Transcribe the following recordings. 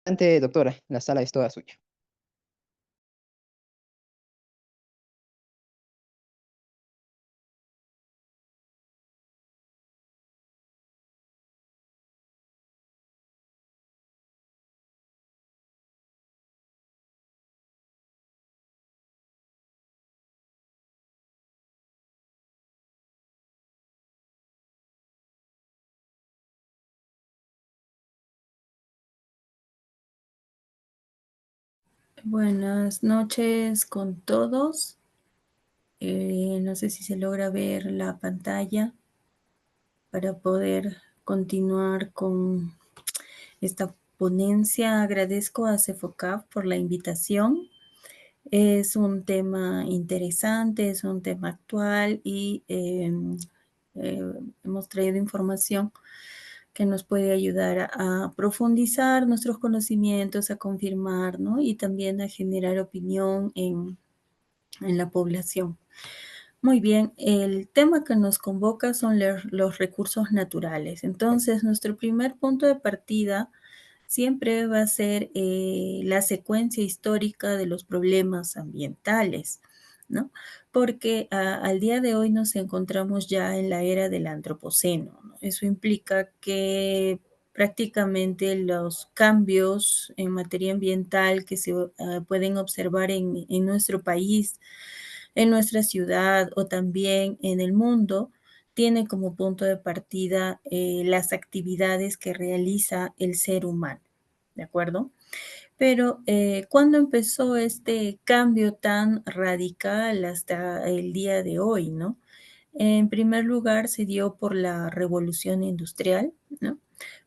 Adelante, doctora, la sala es toda suya. Buenas noches con todos. No sé si se logra ver la pantalla para poder continuar con esta ponencia. Agradezco a CEFOCAP por la invitación. Es un tema interesante, es un tema actual y hemos traído información que nos puede ayudar a profundizar nuestros conocimientos, a confirmar, ¿no? Y también a generar opinión en la población. Muy bien, el tema que nos convoca son los recursos naturales. Entonces, nuestro primer punto de partida siempre va a ser la secuencia histórica de los problemas ambientales, ¿no? Porque al día de hoy nos encontramos ya en la era del antropoceno, ¿no? Eso implica que prácticamente los cambios en materia ambiental que se pueden observar en nuestro país, en nuestra ciudad o también en el mundo, tiene como punto de partida las actividades que realiza el ser humano, ¿de acuerdo? Pero ¿cuándo empezó este cambio tan radical hasta el día de hoy, no? En primer lugar, se dio por la revolución industrial, ¿no?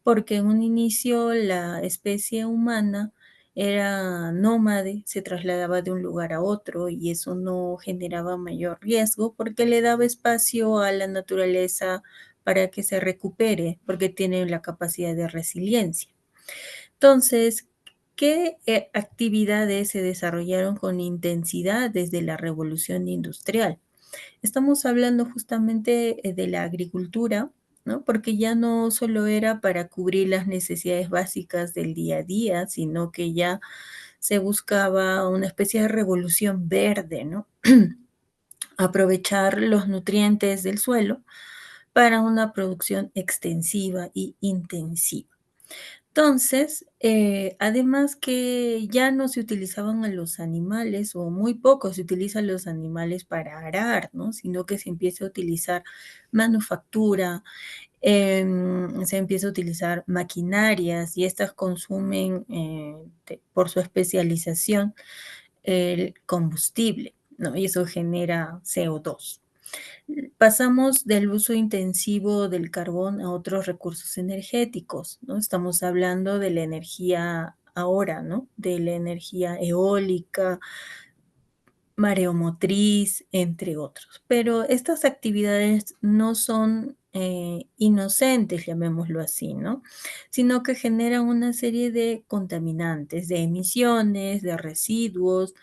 Porque en un inicio la especie humana era nómade, se trasladaba de un lugar a otro y eso no generaba mayor riesgo porque le daba espacio a la naturaleza para que se recupere, porque tiene la capacidad de resiliencia. Entonces, ¿qué actividades se desarrollaron con intensidad desde la revolución industrial? Estamos hablando justamente de la agricultura, ¿no? Porque ya no solo era para cubrir las necesidades básicas del día a día, sino que ya se buscaba una especie de revolución verde, ¿no? Aprovechar los nutrientes del suelo para una producción extensiva y intensiva. Entonces, además que ya no se utilizaban a los animales, o muy poco se utilizan los animales para arar, ¿no? Sino que se empieza a utilizar manufactura, se empieza a utilizar maquinarias y estas consumen, por su especialización, el combustible, ¿no? Y eso genera CO2. Pasamos del uso intensivo del carbón a otros recursos energéticos, ¿no? Estamos hablando de la energía ahora, ¿no? De la energía eólica, mareomotriz, entre otros. Pero estas actividades no son inocentes, llamémoslo así, ¿no? Sino que generan una serie de contaminantes, de emisiones, de residuos,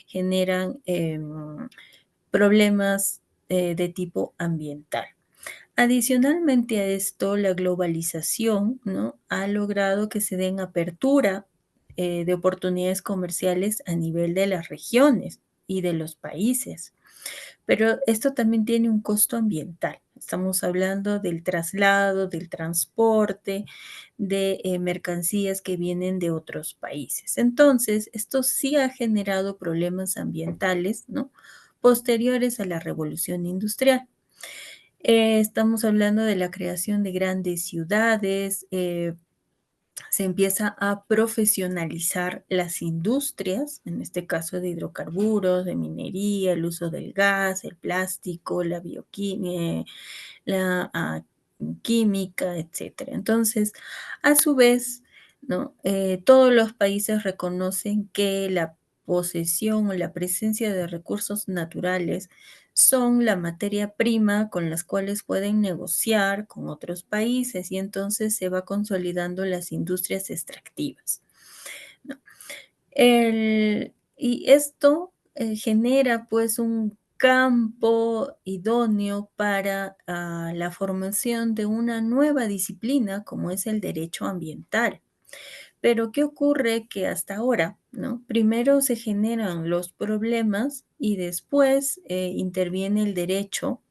generan problemas de tipo ambiental. Adicionalmente a esto, la globalización, ¿no? Ha logrado que se den apertura de oportunidades comerciales a nivel de las regiones y de los países. Pero esto también tiene un costo ambiental. Estamos hablando del traslado, del transporte, de mercancías que vienen de otros países. Entonces, esto sí ha generado problemas ambientales, ¿no? Posteriores a la revolución industrial. Estamos hablando de la creación de grandes ciudades, se empieza a profesionalizar las industrias, en este caso de hidrocarburos, de minería, el uso del gas, el plástico, la bioquímica, la química, etcétera. Entonces, a su vez, ¿no? Todos los países reconocen que la posesión o la presencia de recursos naturales son la materia prima con las cuales pueden negociar con otros países y entonces se va consolidando las industrias extractivas, ¿no? Y esto genera pues un campo idóneo para la formación de una nueva disciplina como es el derecho ambiental. Pero, ¿qué ocurre? Que hasta ahora, ¿no? Primero se generan los problemas y después, interviene el derecho,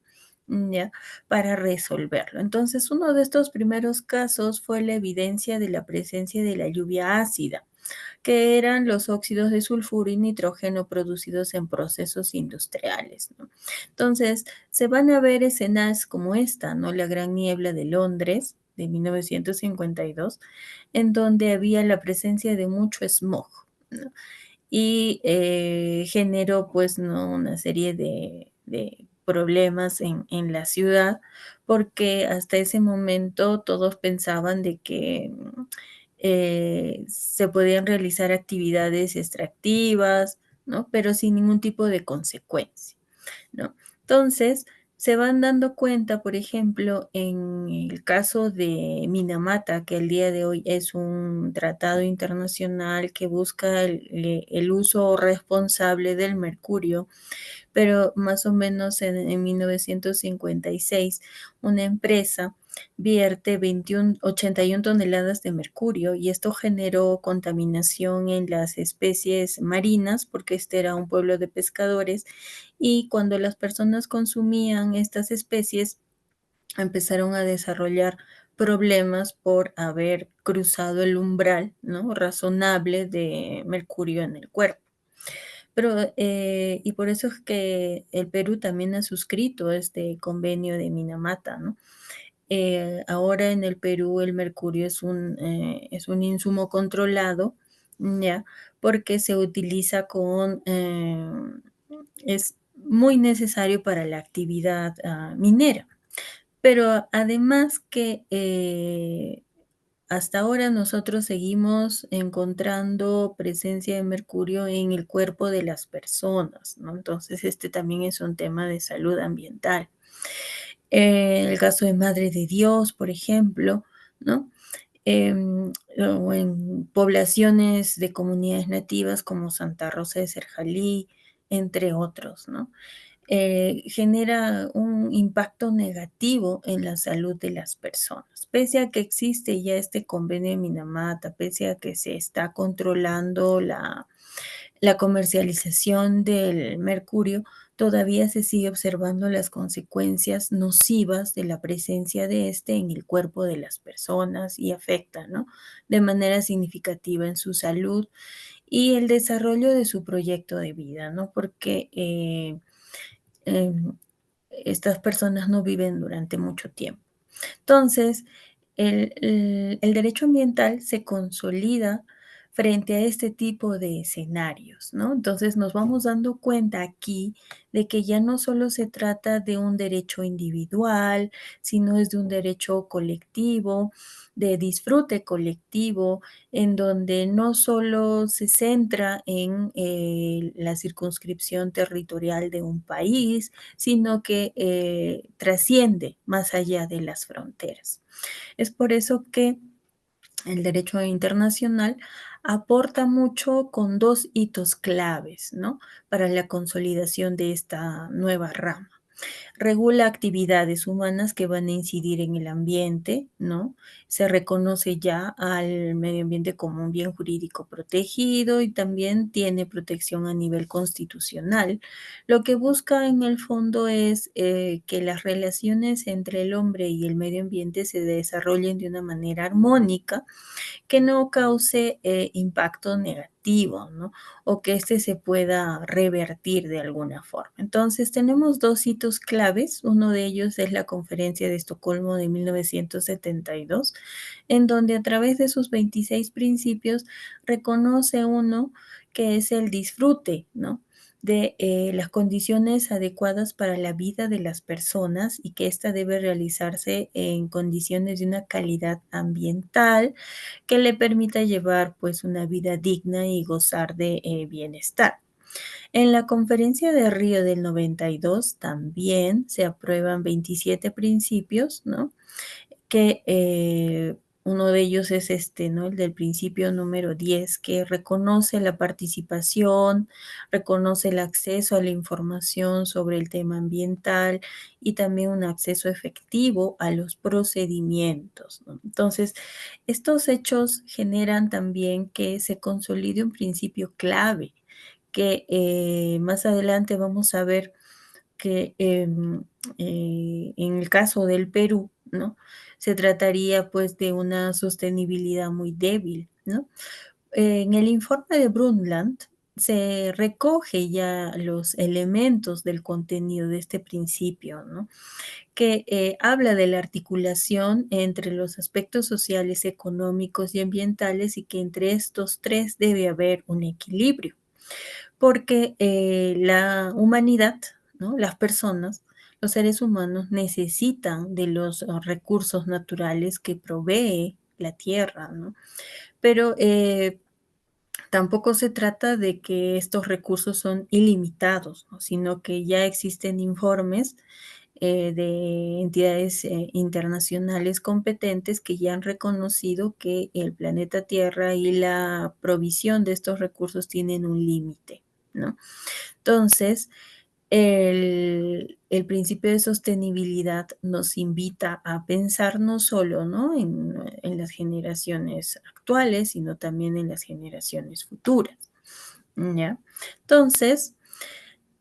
¿ya? Para resolverlo. Entonces, uno de estos primeros casos fue la evidencia de la presencia de la lluvia ácida, que eran los óxidos de sulfuro y nitrógeno producidos en procesos industriales, ¿no? Entonces, se van a ver escenas como esta, ¿no? La Gran Niebla de Londres, de 1952, en donde había la presencia de mucho smog, ¿no? Y generó, pues, ¿no? Una serie de problemas en la ciudad, porque hasta ese momento todos pensaban de que se podían realizar actividades extractivas, ¿no? Pero sin ningún tipo de consecuencia, ¿no? Entonces, se van dando cuenta, por ejemplo, en el caso de Minamata, que el día de hoy es un tratado internacional que busca el uso responsable del mercurio, pero más o menos en 1956 una empresa vierte 81 toneladas de mercurio y esto generó contaminación en las especies marinas porque este era un pueblo de pescadores y cuando las personas consumían estas especies empezaron a desarrollar problemas por haber cruzado el umbral, ¿no? Razonable de mercurio en el cuerpo. Pero, y por eso es que el Perú también ha suscrito este convenio de Minamata, ¿no? Ahora en el Perú el mercurio es un insumo controlado, ¿ya? Porque se utiliza es muy necesario para la actividad minera. Pero además que hasta ahora nosotros seguimos encontrando presencia de mercurio en el cuerpo de las personas, ¿no? Entonces, este también es un tema de salud ambiental. El caso de Madre de Dios, por ejemplo, ¿no? O en poblaciones de comunidades nativas como Santa Rosa de Serjalí, entre otros, ¿no? Genera un impacto negativo en la salud de las personas. Pese a que existe ya este convenio de Minamata, pese a que se está controlando la comercialización del mercurio, todavía se sigue observando las consecuencias nocivas de la presencia de este en el cuerpo de las personas y afecta, ¿no? De manera significativa en su salud y el desarrollo de su proyecto de vida, ¿no? Porque em, estas personas no viven durante mucho tiempo. Entonces, el derecho ambiental se consolida frente a este tipo de escenarios, ¿no? Entonces, nos vamos dando cuenta aquí de que ya no solo se trata de un derecho individual, sino es de un derecho colectivo, de disfrute colectivo, en donde no solo se centra en la circunscripción territorial de un país, sino que trasciende más allá de las fronteras. Es por eso que el derecho internacional aporta mucho con dos hitos claves, ¿no? Para la consolidación de esta nueva rama. Regula actividades humanas que van a incidir en el ambiente, ¿no? Se reconoce ya al medio ambiente como un bien jurídico protegido y también tiene protección a nivel constitucional. Lo que busca en el fondo es que las relaciones entre el hombre y el medio ambiente se desarrollen de una manera armónica que no cause impacto negativo, ¿no? O que este se pueda revertir de alguna forma. Entonces, tenemos dos hitos claves. Uno de ellos es la Conferencia de Estocolmo de 1972, en donde a través de sus 26 principios reconoce uno que es el disfrute, ¿no? De las condiciones adecuadas para la vida de las personas y que ésta debe realizarse en condiciones de una calidad ambiental que le permita llevar pues una vida digna y gozar de bienestar. En la conferencia de Río del 92 también se aprueban 27 principios, ¿no? Que Uno de ellos es este, ¿no? El del principio número 10, que reconoce la participación, reconoce el acceso a la información sobre el tema ambiental y también un acceso efectivo a los procedimientos, ¿no? Entonces, estos hechos generan también que se consolide un principio clave que más adelante vamos a ver que en el caso del Perú, ¿no? Se trataría pues de una sostenibilidad muy débil, ¿no? En el informe de Brundtland se recoge ya los elementos del contenido de este principio, ¿no? Que habla de la articulación entre los aspectos sociales, económicos y ambientales y que entre estos tres debe haber un equilibrio porque la humanidad, ¿no? Las personas, los seres humanos necesitan de los recursos naturales que provee la tierra, ¿no? Pero tampoco se trata de que estos recursos son ilimitados, ¿no? Sino que ya existen informes de entidades internacionales competentes que ya han reconocido que el planeta Tierra y la provisión de estos recursos tienen un límite, ¿no? Entonces, el principio de sostenibilidad nos invita a pensar no solo, ¿no? En las generaciones actuales, sino también en las generaciones futuras, ¿ya? Entonces,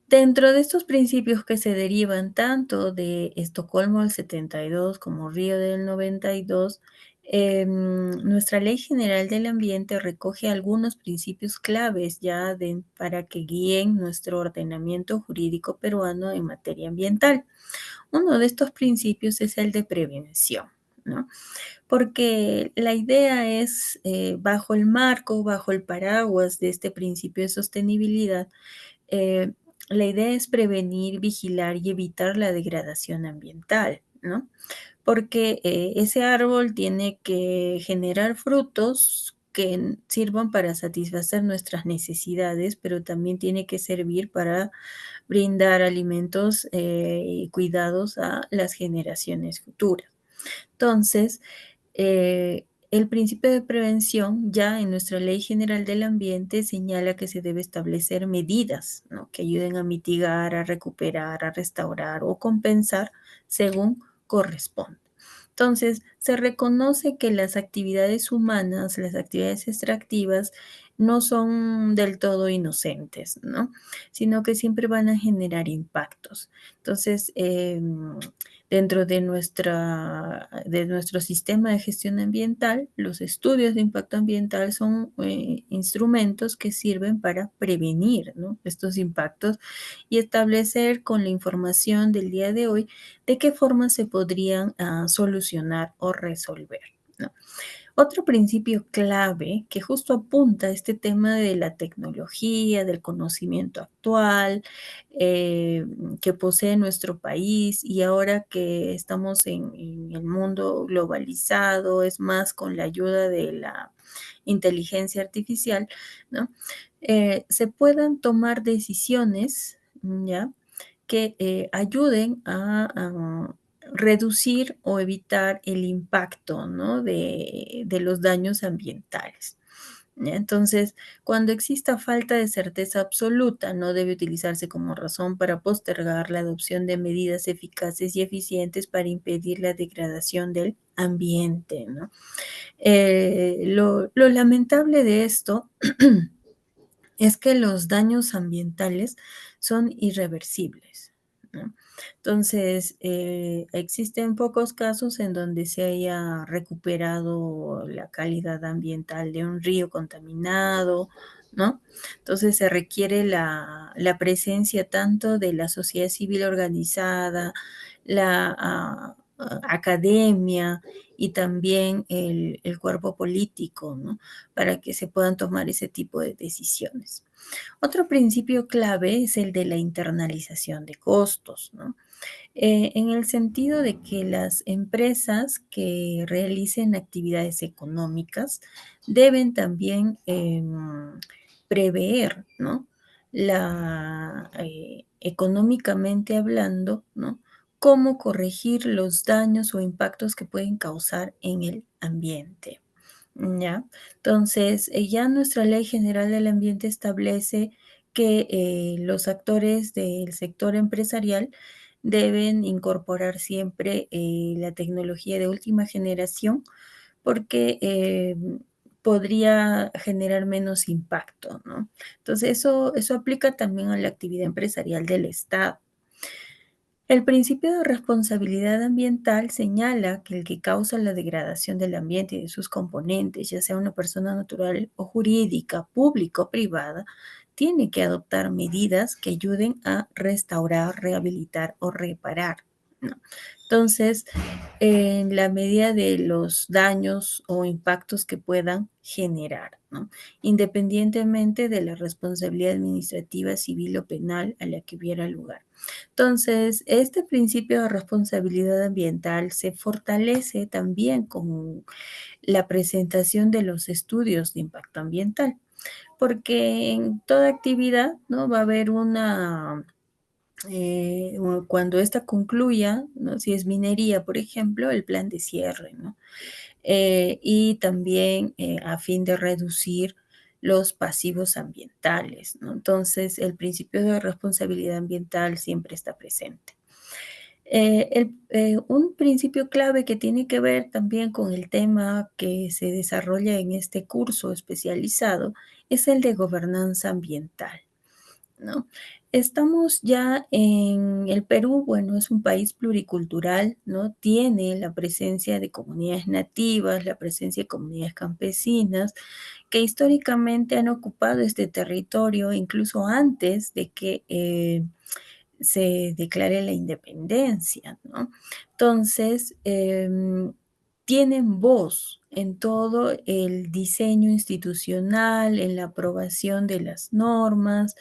dentro de estos principios que se derivan tanto de Estocolmo del 72 como Río del 92, nuestra Ley General del Ambiente recoge algunos principios claves ya para que guíen nuestro ordenamiento jurídico peruano en materia ambiental. Uno de estos principios es el de prevención, ¿no? Porque la idea es, bajo el marco, bajo el paraguas de este principio de sostenibilidad, eh, la idea es prevenir, vigilar y evitar la degradación ambiental, ¿no? Porque ese árbol tiene que generar frutos que sirvan para satisfacer nuestras necesidades, pero también tiene que servir para brindar alimentos y cuidados a las generaciones futuras. Entonces, el principio de prevención ya en nuestra Ley General del Ambiente señala que se debe establecer medidas, ¿no? Que ayuden a mitigar, a recuperar, a restaurar o compensar según corresponda. Entonces, se reconoce que las actividades humanas, las actividades extractivas, no son del todo inocentes, ¿no? Sino que siempre van a generar impactos. Entonces, dentro de nuestro sistema de gestión ambiental, los estudios de impacto ambiental son instrumentos que sirven para prevenir, ¿no? Estos impactos y establecer con la información del día de hoy de qué forma se podrían solucionar o resolver, ¿no? Otro principio clave que justo apunta a este tema de la tecnología, del conocimiento actual eh, que posee nuestro país y ahora que estamos en el mundo globalizado, es más con la ayuda de la inteligencia artificial, ¿no? Se puedan tomar decisiones, ¿ya? Que ayuden a reducir o evitar el impacto, ¿no? De los daños ambientales. ¿Ya? Entonces, cuando exista falta de certeza absoluta, no debe utilizarse como razón para postergar la adopción de medidas eficaces y eficientes para impedir la degradación del ambiente, ¿no? Lo lamentable de esto es que los daños ambientales son irreversibles, ¿no? Entonces, existen pocos casos en donde se haya recuperado la calidad ambiental de un río contaminado, ¿no? Entonces, se requiere la presencia tanto de la sociedad civil organizada, la academia y también el cuerpo político, ¿no? Para que se puedan tomar ese tipo de decisiones. Otro principio clave es el de la internalización de costos, ¿no? En el sentido de que las empresas que realicen actividades económicas deben también prever, ¿no? Económicamente hablando, ¿no? cómo corregir los daños o impactos que pueden causar en el ambiente. ¿Ya? Entonces, ya nuestra Ley General del Ambiente establece que los actores del sector empresarial deben incorporar siempre la tecnología de última generación porque podría generar menos impacto, ¿no? Entonces, eso aplica también a la actividad empresarial del Estado. El principio de responsabilidad ambiental señala que el que causa la degradación del ambiente y de sus componentes, ya sea una persona natural o jurídica, pública o privada, tiene que adoptar medidas que ayuden a restaurar, rehabilitar o reparar, ¿no? Entonces, en la medida de los daños o impactos que puedan generar, ¿no? Independientemente de la responsabilidad administrativa, civil o penal a la que hubiera lugar. Entonces, este principio de responsabilidad ambiental se fortalece también con la presentación de los estudios de impacto ambiental, porque en toda actividad, ¿no? Va a haber cuando esta concluya, ¿no? Si es minería, por ejemplo, el plan de cierre, ¿no? Y también a fin de reducir los pasivos ambientales, ¿no? Entonces, el principio de responsabilidad ambiental siempre está presente. Un principio clave que tiene que ver también con el tema que se desarrolla en este curso especializado es el de gobernanza ambiental, ¿no? Estamos ya en el Perú, bueno, es un país pluricultural, ¿no? Tiene la presencia de comunidades nativas, la presencia de comunidades campesinas, que históricamente han ocupado este territorio incluso antes de que se declare la independencia, ¿no? Entonces, tienen voz en todo el diseño institucional, en la aprobación de las normas,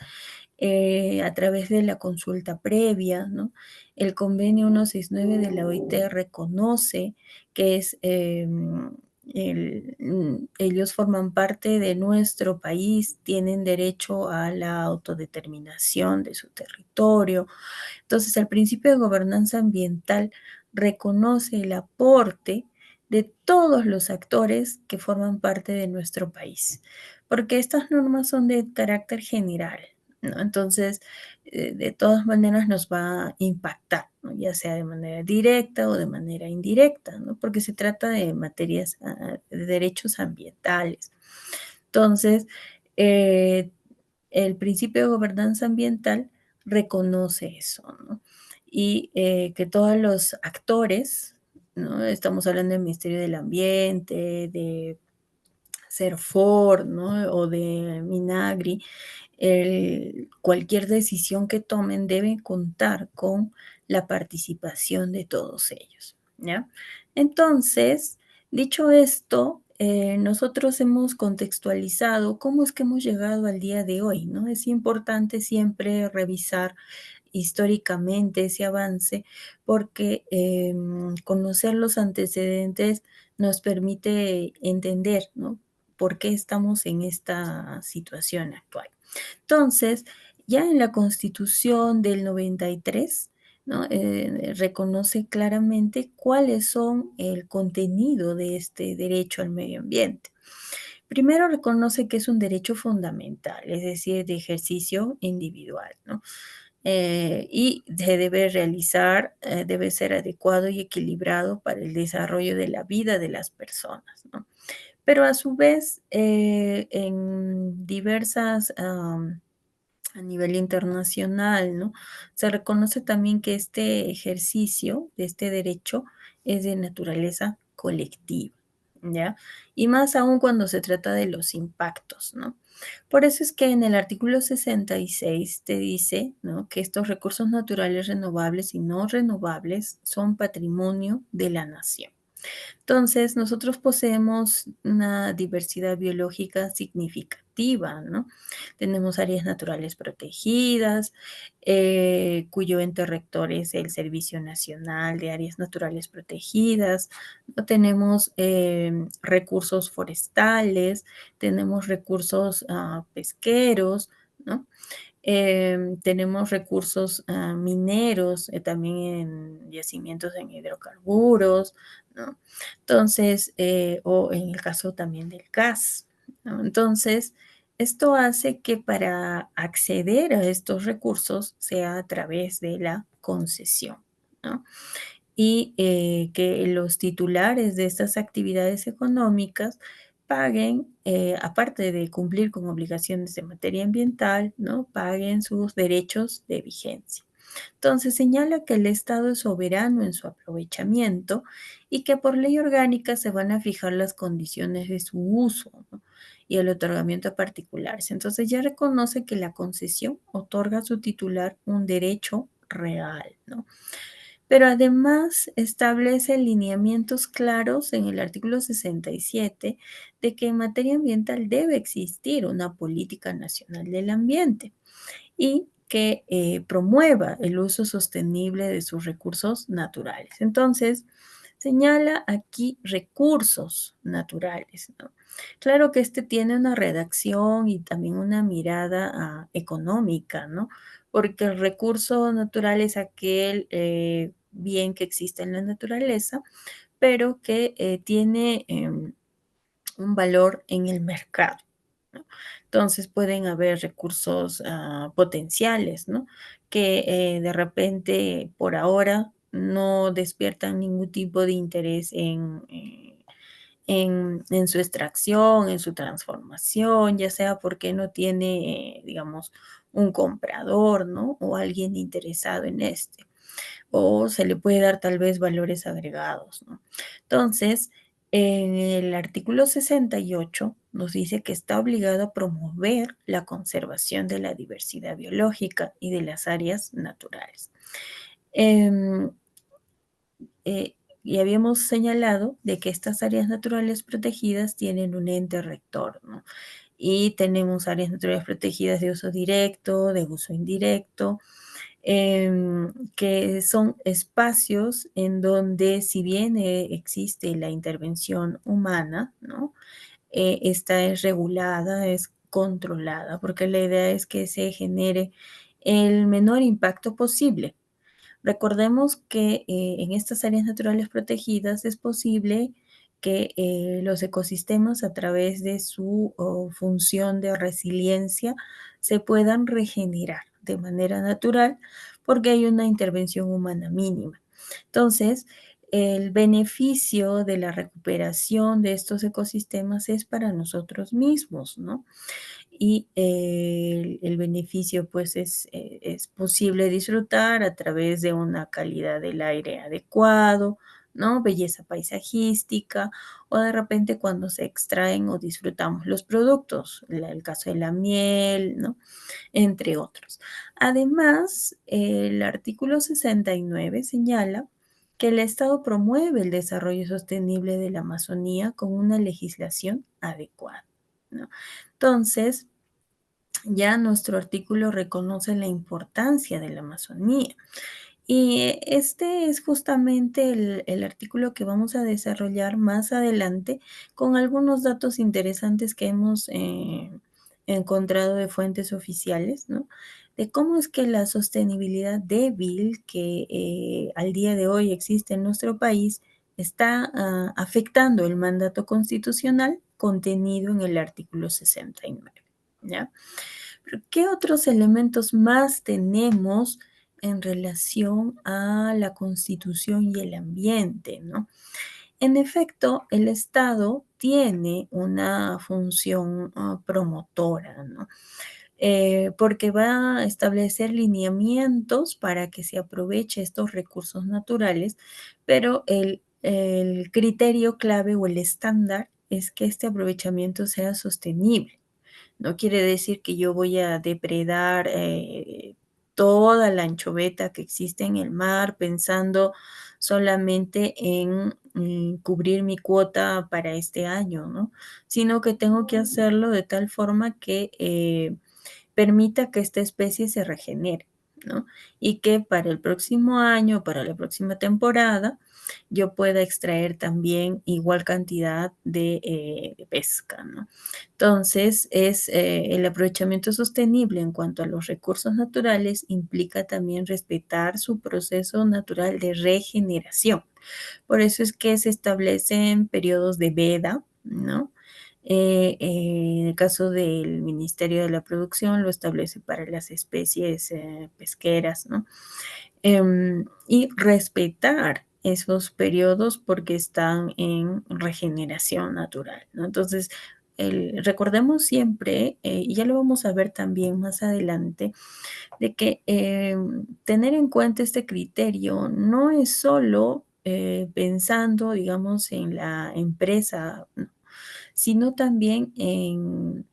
a través de la consulta previa, ¿no? El convenio 169 de la OIT reconoce que ellos forman parte de nuestro país, tienen derecho a la autodeterminación de su territorio. Entonces, el principio de gobernanza ambiental reconoce el aporte de todos los actores que forman parte de nuestro país, porque estas normas son de carácter general, ¿no? Entonces, de todas maneras nos va a impactar, ¿no? Ya sea de manera directa o de manera indirecta, ¿no? Porque se trata de materias, de derechos ambientales. Entonces, eh, el principio de gobernanza ambiental reconoce eso, ¿no? Y que todos los actores, ¿no? Estamos hablando del Ministerio del Ambiente, de Serfor, ¿no? O de Minagri, cualquier decisión que tomen debe contar con la participación de todos ellos, ¿ya? Entonces, dicho esto, nosotros hemos contextualizado cómo es que hemos llegado al día de hoy, ¿no? Es importante siempre revisar históricamente ese avance porque conocer los antecedentes nos permite entender, ¿no? ¿Por qué estamos en esta situación actual? Entonces, ya en la Constitución del 93, ¿no? Reconoce claramente cuáles son el contenido de este derecho al medio ambiente. Primero reconoce que es un derecho fundamental, es decir, de ejercicio individual, ¿no? Y se debe realizar, debe ser adecuado y equilibrado para el desarrollo de la vida de las personas, ¿no? Pero a su vez, en diversas, a nivel internacional, ¿no? Se reconoce también que este ejercicio de este derecho es de naturaleza colectiva, ¿ya? Y más aún cuando se trata de los impactos, ¿no? Por eso es que en el artículo 66 te dice, ¿no? Que estos recursos naturales renovables y no renovables son patrimonio de la nación. Entonces, nosotros poseemos una diversidad biológica significativa, ¿no? Tenemos áreas naturales protegidas, cuyo ente rector es el Servicio Nacional de Áreas Naturales Protegidas, ¿no? Tenemos recursos forestales, tenemos recursos pesqueros, ¿no? Tenemos recursos mineros, también en yacimientos en hidrocarburos, ¿no? Entonces, o en el caso también del gas, ¿no? Entonces, esto hace que para acceder a estos recursos sea a través de la concesión, ¿no? Y que los titulares de estas actividades económicas paguen, aparte de cumplir con obligaciones de materia ambiental, ¿no? Paguen sus derechos de vigencia. Entonces señala que el Estado es soberano en su aprovechamiento y que por ley orgánica se van a fijar las condiciones de su uso, ¿no? Y el otorgamiento a particulares. Entonces ya reconoce que la concesión otorga a su titular un derecho real, ¿no? Pero además establece lineamientos claros en el artículo 67 de que en materia ambiental debe existir una política nacional del ambiente y que promueva el uso sostenible de sus recursos naturales. Entonces, señala aquí recursos naturales, ¿no? Claro que este tiene una redacción y también una mirada económica, ¿no? Porque el recurso natural es aquel bien que existe en la naturaleza, pero que tiene un valor en el mercado, ¿no? Entonces pueden haber recursos potenciales, ¿no? Que de repente por ahora no despiertan ningún tipo de interés en su extracción, en su transformación, ya sea porque no tiene, digamos, un comprador, ¿no? O alguien interesado en este o se le puede dar tal vez valores agregados, ¿no? Entonces, en el artículo 68 nos dice que está obligado a promover la conservación de la diversidad biológica y de las áreas naturales. Em, y habíamos señalado de que estas áreas naturales protegidas tienen un ente rector, ¿no? Y tenemos áreas naturales protegidas de uso directo, de uso indirecto, que son espacios en donde si bien existe la intervención humana, ¿no? Esta es regulada, es controlada, porque la idea es que se genere el menor impacto posible. Recordemos que en estas áreas naturales protegidas es posible que los ecosistemas a través de su función de resiliencia se puedan regenerar de manera natural porque hay una intervención humana mínima. Entonces, el beneficio de la recuperación de estos ecosistemas es para nosotros mismos, ¿no? Y el beneficio pues es posible disfrutar a través de una calidad del aire adecuado, ¿no? Belleza paisajística o de repente cuando se extraen o disfrutamos los productos, el caso de la miel, ¿no? Entre otros. Además, el artículo 69 señala que el Estado promueve el desarrollo sostenible de la Amazonía con una legislación adecuada, ¿no? Entonces, ya nuestro artículo reconoce la importancia de la Amazonía. Y este es justamente el artículo que vamos a desarrollar más adelante con algunos datos interesantes que hemos encontrado de fuentes oficiales, ¿no? De cómo es que la sostenibilidad débil que al día de hoy existe en nuestro país está afectando el mandato constitucional contenido en el artículo 69, ¿ya? Pero, ¿qué otros elementos más tenemos en relación a la constitución y el ambiente, ¿no? En efecto, el Estado tiene una función promotora, ¿no? Porque va a establecer lineamientos para que se aproveche estos recursos naturales, pero el criterio clave o el estándar es que este aprovechamiento sea sostenible. No quiere decir que yo voy a depredar toda la anchoveta que existe en el mar pensando solamente en cubrir mi cuota para este año, ¿no? Sino que tengo que hacerlo de tal forma que permita que esta especie se regenere, ¿no? Y que para el próximo año, para la próxima temporada, yo pueda extraer también igual cantidad de pesca, ¿no? Entonces, el aprovechamiento sostenible en cuanto a los recursos naturales implica también respetar su proceso natural de regeneración. Por eso es que se establecen periodos de veda, ¿no? En el caso del Ministerio de la Producción lo establece para las especies pesqueras, ¿no? Y respetar esos periodos porque están en regeneración natural, ¿no? Entonces, recordemos siempre, y ya lo vamos a ver también más adelante, de que tener en cuenta este criterio no es solo pensando, digamos, en la empresa, ¿no? Sino también en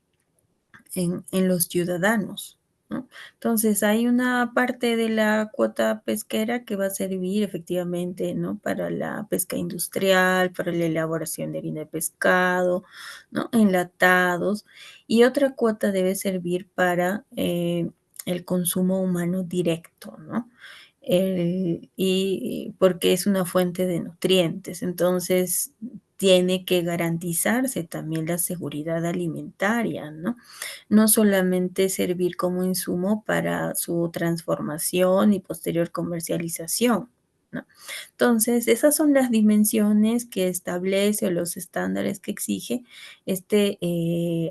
los ciudadanos, ¿no? Entonces, hay una parte de la cuota pesquera que va a servir efectivamente, ¿no? Para la pesca industrial, para la elaboración de harina de pescado, ¿no? Enlatados, y otra cuota debe servir para el consumo humano directo, ¿no? Y porque es una fuente de nutrientes, entonces tiene que garantizarse también la seguridad alimentaria, ¿no? No solamente servir como insumo para su transformación y posterior comercialización, ¿no? Entonces, esas son las dimensiones que establece o los estándares que exige este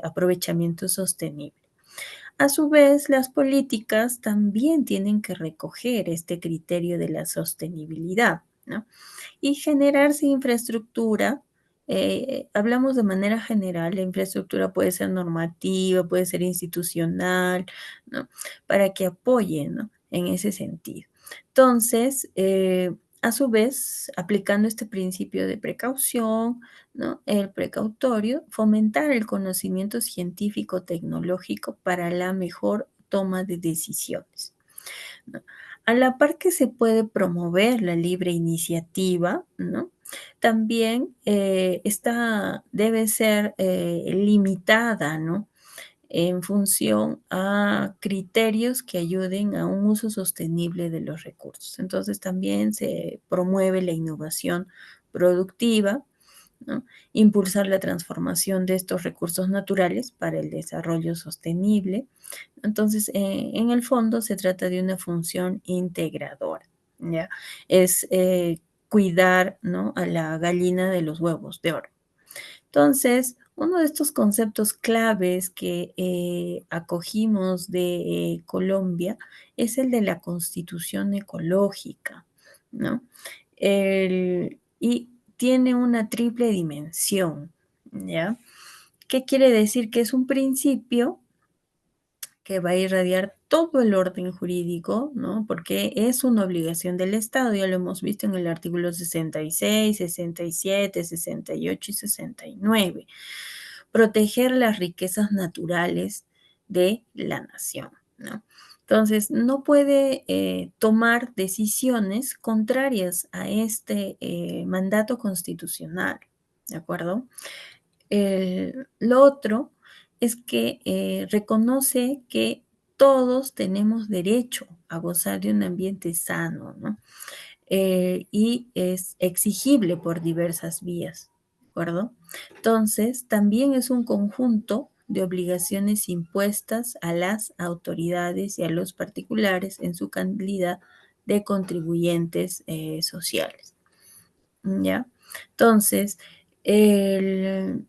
aprovechamiento sostenible. A su vez, las políticas también tienen que recoger este criterio de la sostenibilidad, ¿no? Y generarse infraestructura. Hablamos de manera general, la infraestructura puede ser normativa, puede ser institucional, ¿no? Para que apoye, ¿no? En ese sentido. Entonces, a su vez, aplicando este principio de precaución, ¿no? El precautorio, fomentar el conocimiento científico tecnológico para la mejor toma de decisiones, ¿no? A la par que se puede promover la libre iniciativa, ¿no? También esta debe ser limitada, ¿no? En función a criterios que ayuden a un uso sostenible de los recursos. Entonces también se promueve la innovación productiva, ¿no? Impulsar la transformación de estos recursos naturales para el desarrollo sostenible. Entonces, en el fondo se trata de una función integradora, ¿ya? Es cuidar, ¿no? A la gallina de los huevos de oro. Entonces, uno de estos conceptos claves que acogimos de Colombia es el de la constitución ecológica, ¿no? Y tiene una triple dimensión, ¿ya? ¿Qué quiere decir? Que es un principio que va a irradiar todo el orden jurídico, ¿no? Porque es una obligación del Estado, ya lo hemos visto en el artículo 66, 67, 68 y 69. Proteger las riquezas naturales de la nación, ¿no? Entonces, no puede tomar decisiones contrarias a este mandato constitucional, ¿de acuerdo? Lo otro es que reconoce que todos tenemos derecho a gozar de un ambiente sano, ¿no? Y es exigible por diversas vías, ¿de acuerdo? Entonces, también es un conjunto de obligaciones impuestas a las autoridades y a los particulares en su calidad de contribuyentes sociales, ¿ya? Entonces, el,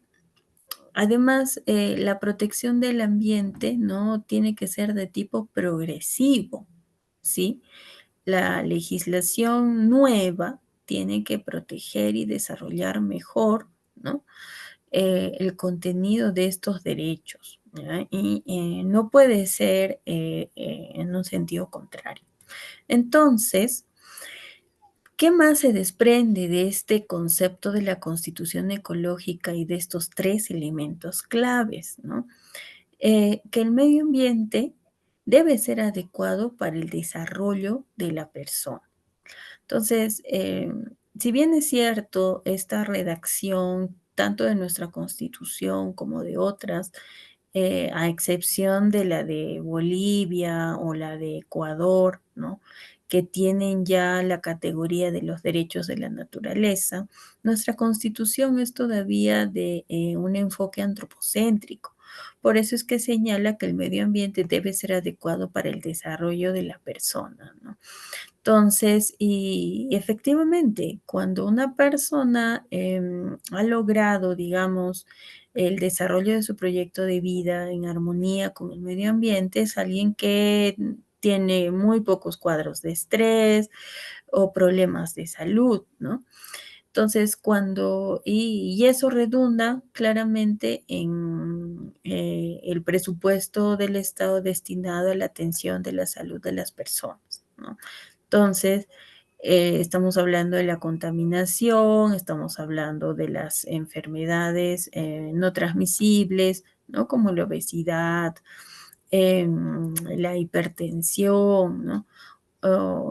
además, la protección del ambiente, ¿no? Tiene que ser de tipo progresivo, ¿sí? La legislación nueva tiene que proteger y desarrollar mejor, ¿no? El contenido de estos derechos, ¿ya? Y no puede ser en un sentido contrario. Entonces, ¿qué más se desprende de este concepto de la constitución ecológica y de estos tres elementos claves, ¿no? Que el medio ambiente debe ser adecuado para el desarrollo de la persona. Entonces, si bien es cierto, esta redacción, tanto de nuestra Constitución como de otras, a excepción de la de Bolivia o la de Ecuador, ¿no? que tienen ya la categoría de los derechos de la naturaleza, nuestra Constitución es todavía de un enfoque antropocéntrico. Por eso es que señala que el medio ambiente debe ser adecuado para el desarrollo de la persona, ¿no? Entonces, y efectivamente, cuando una persona ha logrado, digamos, el desarrollo de su proyecto de vida en armonía con el medio ambiente, es alguien que tiene muy pocos cuadros de estrés o problemas de salud, ¿no? Entonces, y eso redunda claramente en el presupuesto del Estado destinado a la atención de la salud de las personas, ¿no? Entonces, estamos hablando de la contaminación, estamos hablando de las enfermedades no transmisibles, ¿no? Como la obesidad, la hipertensión, ¿no?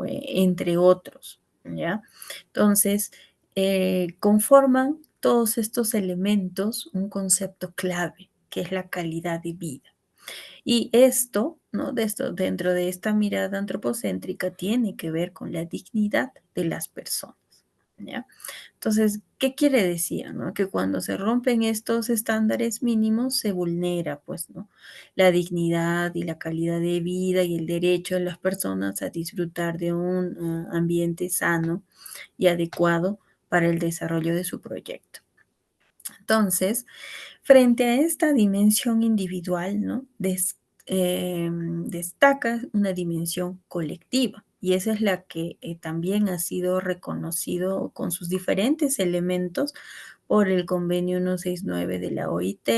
Entre otros, ¿ya? Entonces, conforman todos estos elementos un concepto clave, que es la calidad de vida. Y esto, ¿no? Dentro de esta mirada antropocéntrica tiene que ver con la dignidad de las personas, ¿ya? Entonces, ¿qué quiere decir, no? Que cuando se rompen estos estándares mínimos se vulnera, pues, ¿no? La dignidad y la calidad de vida y el derecho de las personas a disfrutar de un ambiente sano y adecuado para el desarrollo de su proyecto. Entonces, frente a esta dimensión individual, ¿no? Destaca una dimensión colectiva y esa es la que también ha sido reconocido con sus diferentes elementos por el convenio 169 de la OIT,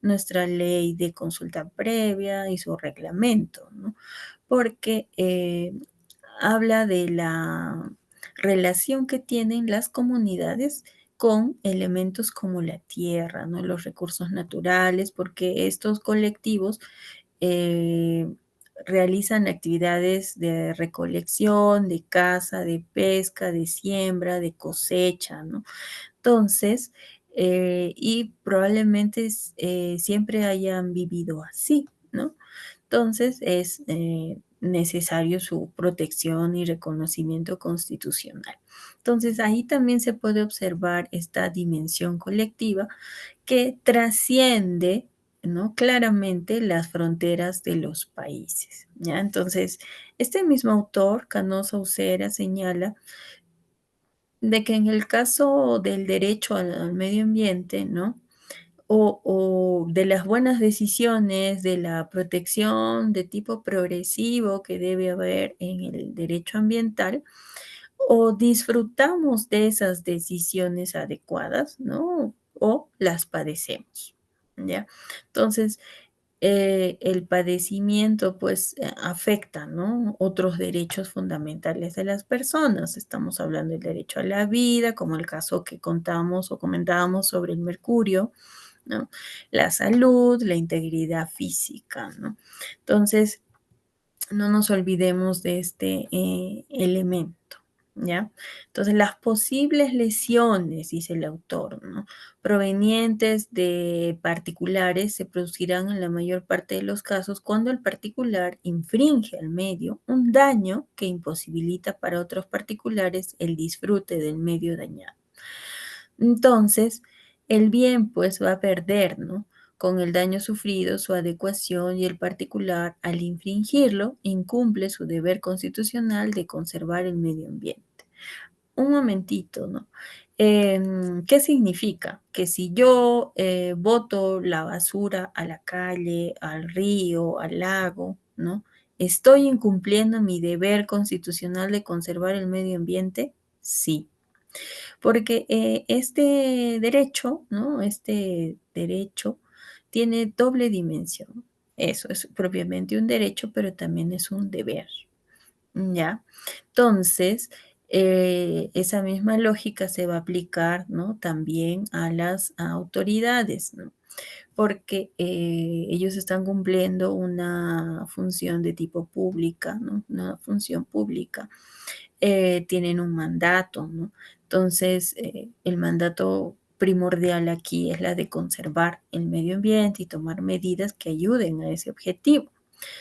nuestra ley de consulta previa y su reglamento, ¿no? Porque habla de la relación que tienen las comunidades con elementos como la tierra, ¿no? Los recursos naturales, porque estos colectivos eh, realizan actividades de recolección, de caza, de pesca, de siembra, de cosecha, ¿no? Entonces, y probablemente siempre hayan vivido así, ¿no? Entonces es necesario su protección y reconocimiento constitucional. Entonces ahí también se puede observar esta dimensión colectiva que trasciende, ¿no? Claramente las fronteras de los países, ¿ya? Entonces, este mismo autor, Canosa Ucera, señala de que en el caso del derecho al medio ambiente, ¿no? O de las buenas decisiones, de la protección de tipo progresivo que debe haber en el derecho ambiental, o disfrutamos de esas decisiones adecuadas, ¿no? O las padecemos, ¿ya? Entonces, el padecimiento, pues, afecta, ¿no? Otros derechos fundamentales de las personas. Estamos hablando del derecho a la vida, como el caso que contamos o comentábamos sobre el mercurio, ¿no? La salud, la integridad física, ¿no? Entonces, no nos olvidemos de este elemento, ¿ya? Entonces, las posibles lesiones, dice el autor, ¿no? Provenientes de particulares se producirán en la mayor parte de los casos cuando el particular infringe al medio un daño que imposibilita para otros particulares el disfrute del medio dañado. Entonces, el bien pues va a perder, ¿no? Con el daño sufrido, su adecuación y el particular, al infringirlo, incumple su deber constitucional de conservar el medio ambiente. Un momentito, ¿no? ¿Qué significa? Que si yo boto la basura a la calle, al río, al lago, ¿no? ¿Estoy incumpliendo mi deber constitucional de conservar el medio ambiente? Sí. Porque este derecho, ¿no? Este derecho tiene doble dimensión. Eso es propiamente un derecho, pero también es un deber, ¿ya? Entonces, esa misma lógica se va a aplicar, ¿no? También a las autoridades, ¿no? Porque ellos están cumpliendo una función de tipo pública, ¿no? Una función pública. Tienen un mandato, ¿no? Entonces, el mandato primordial aquí es la de conservar el medio ambiente y tomar medidas que ayuden a ese objetivo.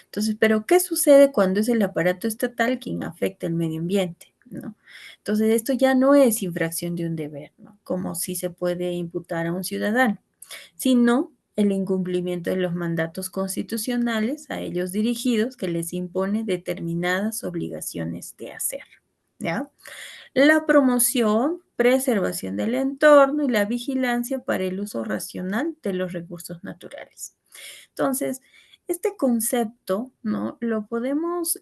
Entonces, ¿pero qué sucede cuando es el aparato estatal quien afecta el medio ambiente, ¿no? Entonces, esto ya no es infracción de un deber, ¿no? Como si se puede imputar a un ciudadano, sino el incumplimiento de los mandatos constitucionales a ellos dirigidos que les impone determinadas obligaciones de hacer, ¿ya? La promoción, preservación del entorno y la vigilancia para el uso racional de los recursos naturales. Entonces, este concepto, ¿no? Lo podemos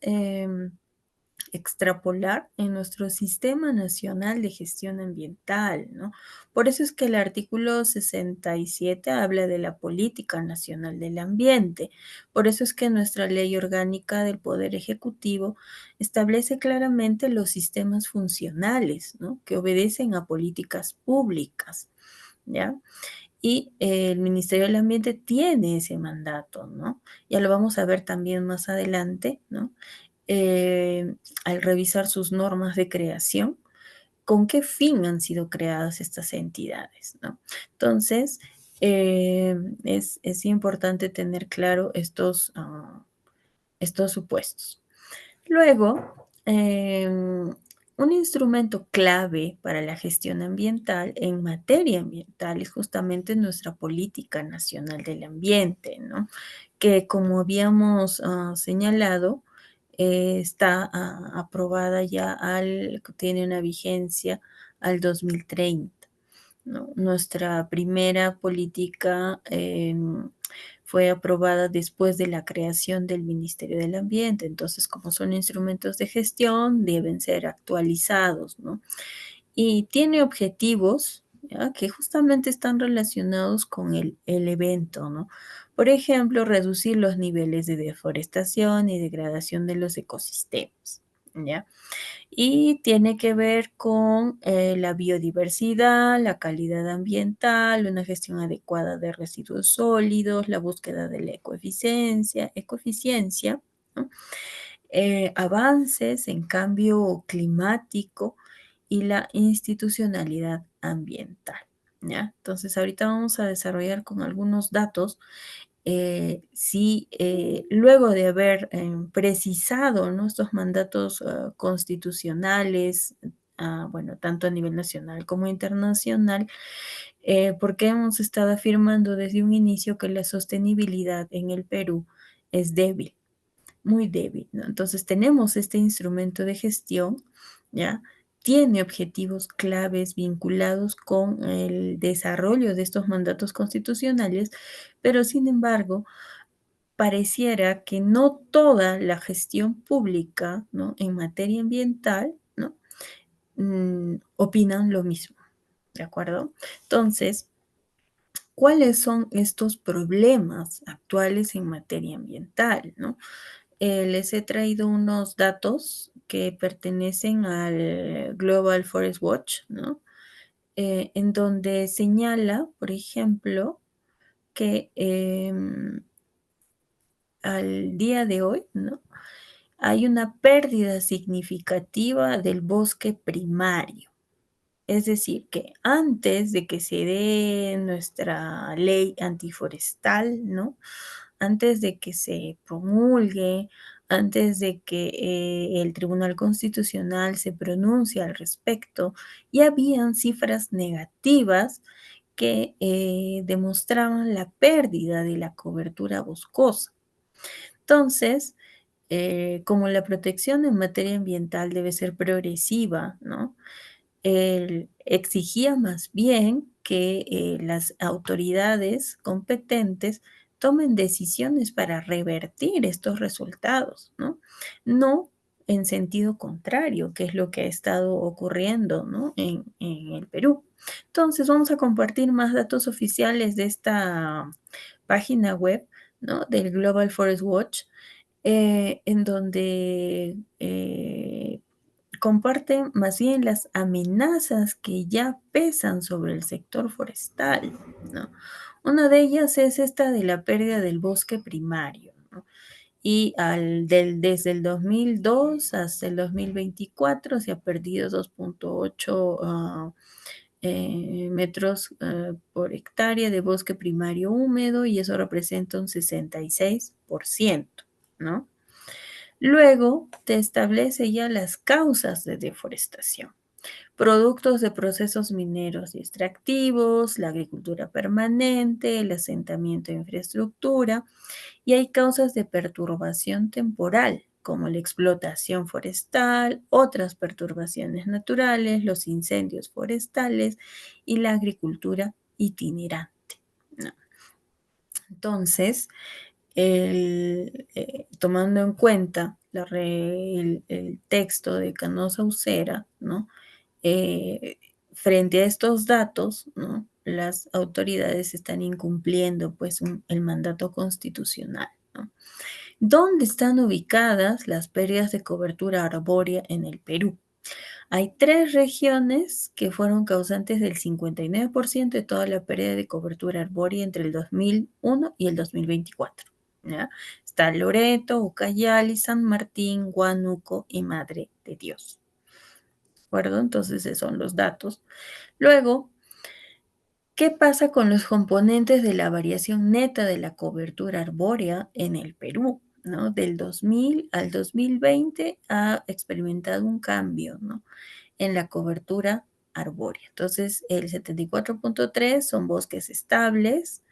extrapolar en nuestro Sistema Nacional de Gestión Ambiental, ¿no? Por eso es que el artículo 67 habla de la Política Nacional del Ambiente. Por eso es que nuestra Ley Orgánica del Poder Ejecutivo establece claramente los sistemas funcionales, ¿no? Que obedecen a políticas públicas, ¿ya? Y el Ministerio del Ambiente tiene ese mandato, ¿no? Ya lo vamos a ver también más adelante, ¿no? Eh, Al revisar sus normas de creación, con qué fin han sido creadas estas entidades, ¿no? Entonces, es importante tener claro estos supuestos. Luego, un instrumento clave para la gestión ambiental en materia ambiental es justamente nuestra Política Nacional del Ambiente, ¿no? Que como habíamos señalado, está aprobada ya tiene una vigencia al 2030, ¿no? Nuestra primera política fue aprobada después de la creación del Ministerio del Ambiente. Entonces, como son instrumentos de gestión, deben ser actualizados, ¿no? Y tiene objetivos, ¿ya? Que justamente están relacionados con el evento, ¿no? Por ejemplo, reducir los niveles de deforestación y degradación de los ecosistemas, ¿ya? Y tiene que ver con la biodiversidad, la calidad ambiental, una gestión adecuada de residuos sólidos, la búsqueda de la ecoeficiencia, ¿no? Avances en cambio climático y la institucionalidad ambiental, ¿ya? Entonces, ahorita vamos a desarrollar con algunos datos si luego de haber precisado, ¿no? Estos mandatos constitucionales, bueno, tanto a nivel nacional como internacional, porque hemos estado afirmando desde un inicio que la sostenibilidad en el Perú es débil, muy débil, ¿no? Entonces tenemos este instrumento de gestión, ¿ya? Tiene objetivos claves vinculados con el desarrollo de estos mandatos constitucionales, pero sin embargo, pareciera que no toda la gestión pública, ¿no? En materia ambiental, ¿no? Opinan lo mismo, ¿de acuerdo? Entonces, ¿cuáles son estos problemas actuales en materia ambiental, ¿no? Les he traído unos datos que pertenecen al Global Forest Watch, ¿no? En donde señala, por ejemplo, que al día de hoy, ¿no? Hay una pérdida significativa del bosque primario. Es decir, que antes de que se dé nuestra ley antiforestal, ¿no? Antes de que se promulgue, antes de que el Tribunal Constitucional se pronuncie al respecto, ya habían cifras negativas que demostraban la pérdida de la cobertura boscosa. Entonces, como la protección en materia ambiental debe ser progresiva, ¿no? Él exigía más bien que las autoridades competentes tomen decisiones para revertir estos resultados, ¿no? No en sentido contrario, que es lo que ha estado ocurriendo, ¿no? En el Perú. Entonces, vamos a compartir más datos oficiales de esta página web, ¿no? Del Global Forest Watch, en donde comparten más bien las amenazas que ya pesan sobre el sector forestal, ¿no? Una de ellas es esta de la pérdida del bosque primario, ¿no? Y desde el 2002 hasta el 2024 se ha perdido 2.8 metros por hectárea de bosque primario húmedo y eso representa un 66%. ¿no? Luego te establece ya las causas de deforestación. Productos de procesos mineros y extractivos, la agricultura permanente, el asentamiento de infraestructura, y hay causas de perturbación temporal, como la explotación forestal, otras perturbaciones naturales, los incendios forestales y la agricultura itinerante, ¿no? Entonces, tomando en cuenta el texto de Canosa Ucera, ¿no? Eh, Frente a estos datos, ¿no? Las autoridades están incumpliendo pues el mandato constitucional, ¿no? ¿Dónde están ubicadas las pérdidas de cobertura arbórea en el Perú? Hay tres regiones que fueron causantes del 59% de toda la pérdida de cobertura arbórea entre el 2001 y el 2024. ¿Ya? Está Loreto, Ucayali, San Martín, Huánuco y Madre de Dios. ¿De acuerdo? Entonces, esos son los datos. Luego, ¿qué pasa con los componentes de la variación neta de la cobertura arbórea en el Perú? ¿No? Del 2000 al 2020 ha experimentado un cambio, ¿no? En la cobertura arbórea. Entonces, el 74.3 son bosques estables,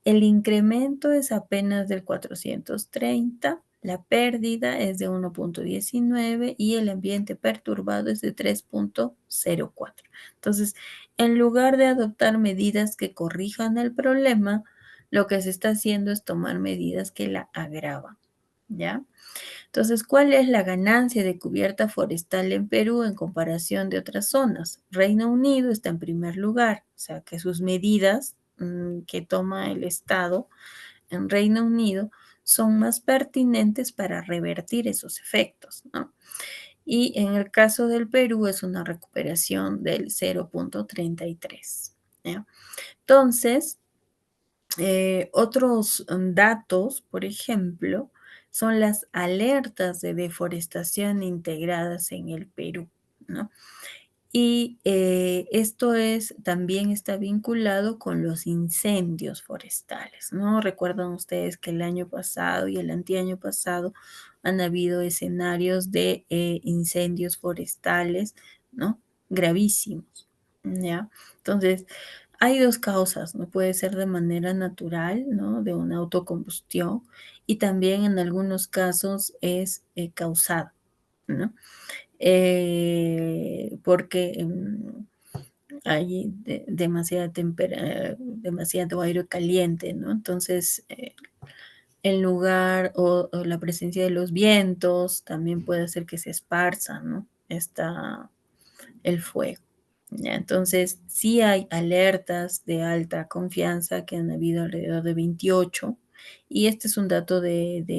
el incremento es apenas del 430, la pérdida es de 1.19 y el ambiente perturbado es de 3.04. Entonces, en lugar de adoptar medidas que corrijan el problema, lo que se está haciendo es tomar medidas que la agravan, ¿ya? Entonces, ¿cuál es la ganancia de cubierta forestal en Perú en comparación de otras zonas? Reino Unido está en primer lugar, o sea que sus medidas que toma el Estado en Reino Unido son más pertinentes para revertir esos efectos, ¿no? Y en el caso del Perú es una recuperación del 0.33. ¿Ya? Entonces, otros datos, por ejemplo, son las alertas de deforestación integradas en el Perú, ¿no? Y esto también está vinculado con los incendios forestales, ¿no? Recuerdan ustedes que el año pasado y el anteaño pasado han habido escenarios de incendios forestales, ¿no? Gravísimos, ¿ya? Entonces, hay dos causas, ¿no? Puede ser de manera natural, ¿no? De una autocombustión y también en algunos casos es causada, ¿no? Porque hay demasiado aire caliente, ¿no? Entonces, el lugar o la presencia de los vientos también puede hacer que se esparza, ¿no? El fuego. ¿Ya? Entonces, sí hay alertas de alta confianza que han habido alrededor de 28, y este es un dato del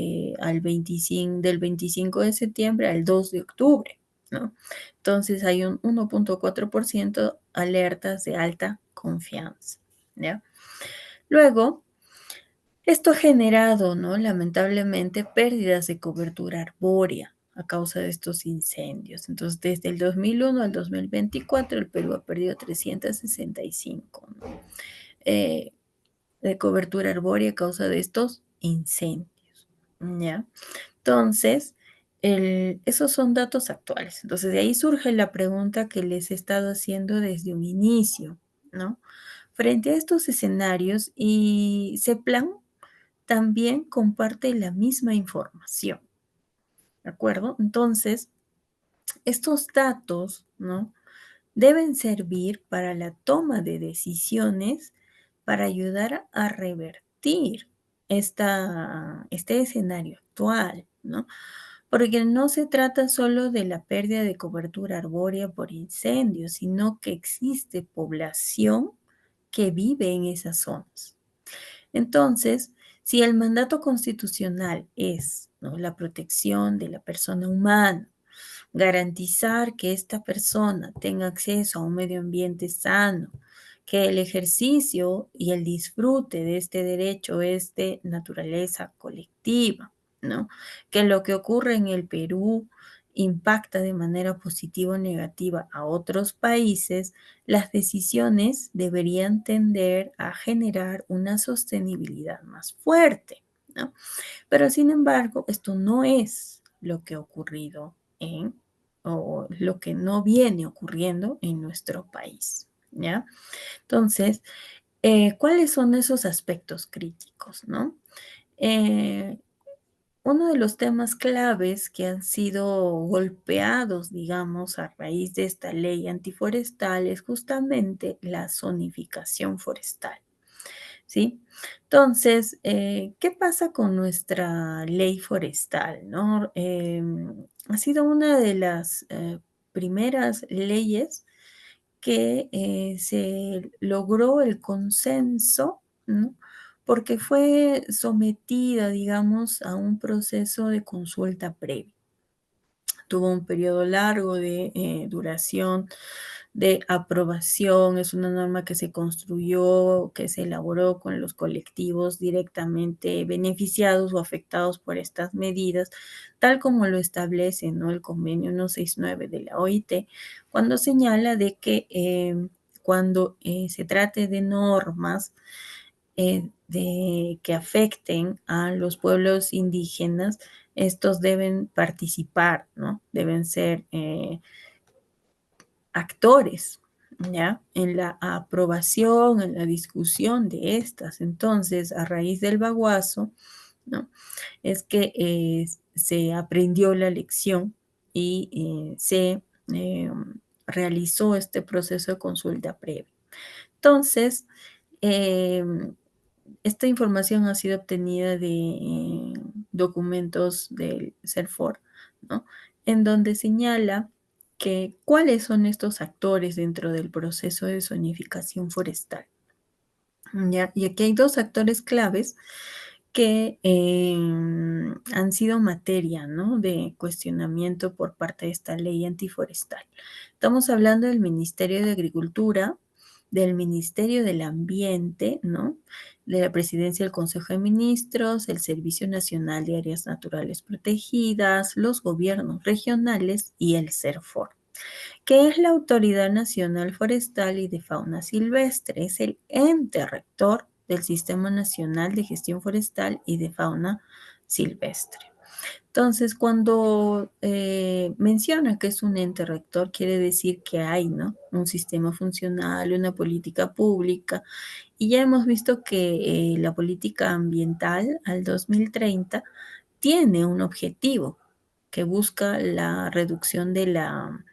25 de septiembre al 2 de octubre, ¿no? Entonces, hay un 1.4% alertas de alta confianza, ¿ya? Luego, esto ha generado, ¿no? Lamentablemente, pérdidas de cobertura arbórea a causa de estos incendios. Entonces, desde el 2001 al 2024, el Perú ha perdido 365, ¿no? De cobertura arbórea a causa de estos incendios, ¿ya? Entonces, esos son datos actuales. Entonces, de ahí surge la pregunta que les he estado haciendo desde un inicio, ¿no? Frente a estos escenarios, y CEPLAN también comparte la misma información, ¿de acuerdo? Entonces, estos datos, ¿no? Deben servir para la toma de decisiones para ayudar a revertir este escenario actual, ¿no? Porque no se trata solo de la pérdida de cobertura arbórea por incendios, sino que existe población que vive en esas zonas. Entonces, si el mandato constitucional es, ¿no?, la protección de la persona humana, garantizar que esta persona tenga acceso a un medio ambiente sano, que el ejercicio y el disfrute de este derecho es de naturaleza colectiva, ¿no? Que lo que ocurre en el Perú impacta de manera positiva o negativa a otros países, las decisiones deberían tender a generar una sostenibilidad más fuerte, ¿no? Pero sin embargo, esto no es lo que ha ocurrido o lo que no viene ocurriendo en nuestro país, ¿ya? Entonces, ¿cuáles son esos aspectos críticos, no? Eh, Uno de los temas claves que han sido golpeados, digamos, a raíz de esta ley antiforestal es justamente la zonificación forestal. ¿Sí? Entonces, ¿qué pasa con nuestra ley forestal, no? Ha sido una de las primeras leyes que se logró el consenso, ¿no? Porque fue sometida, digamos, a un proceso de consulta previa. Tuvo un periodo largo de duración de aprobación. Es una norma que se construyó, que se elaboró con los colectivos directamente beneficiados o afectados por estas medidas, tal como lo establece, ¿no?, el convenio 169 de la OIT, cuando señala de que cuando se trate de normas que afecten a los pueblos indígenas, estos deben participar, ¿no? Deben ser actores, ¿ya? En la aprobación, en la discusión de estas. Entonces, a raíz del baguazo, ¿no? Es que se aprendió la lección y se eh, realizó este proceso de consulta previa. Entonces, eh, esta información ha sido obtenida de documentos del CERFOR, ¿no? En donde señala que cuáles son estos actores dentro del proceso de zonificación forestal. ¿Ya? Y aquí hay dos actores claves que han sido materia, ¿no?, de cuestionamiento por parte de esta ley antiforestal. Estamos hablando del Ministerio de Agricultura, del Ministerio del Ambiente, ¿no?, de la Presidencia del Consejo de Ministros, el Servicio Nacional de Áreas Naturales Protegidas, los gobiernos regionales y el CERFOR, que es la Autoridad Nacional Forestal y de Fauna Silvestre. Es el ente rector del Sistema Nacional de Gestión Forestal y de Fauna Silvestre. Entonces, cuando menciona que es un ente rector, quiere decir que hay, ¿no?, un sistema funcional, una política pública, y ya hemos visto que la política ambiental al 2030 tiene un objetivo que busca la reducción de la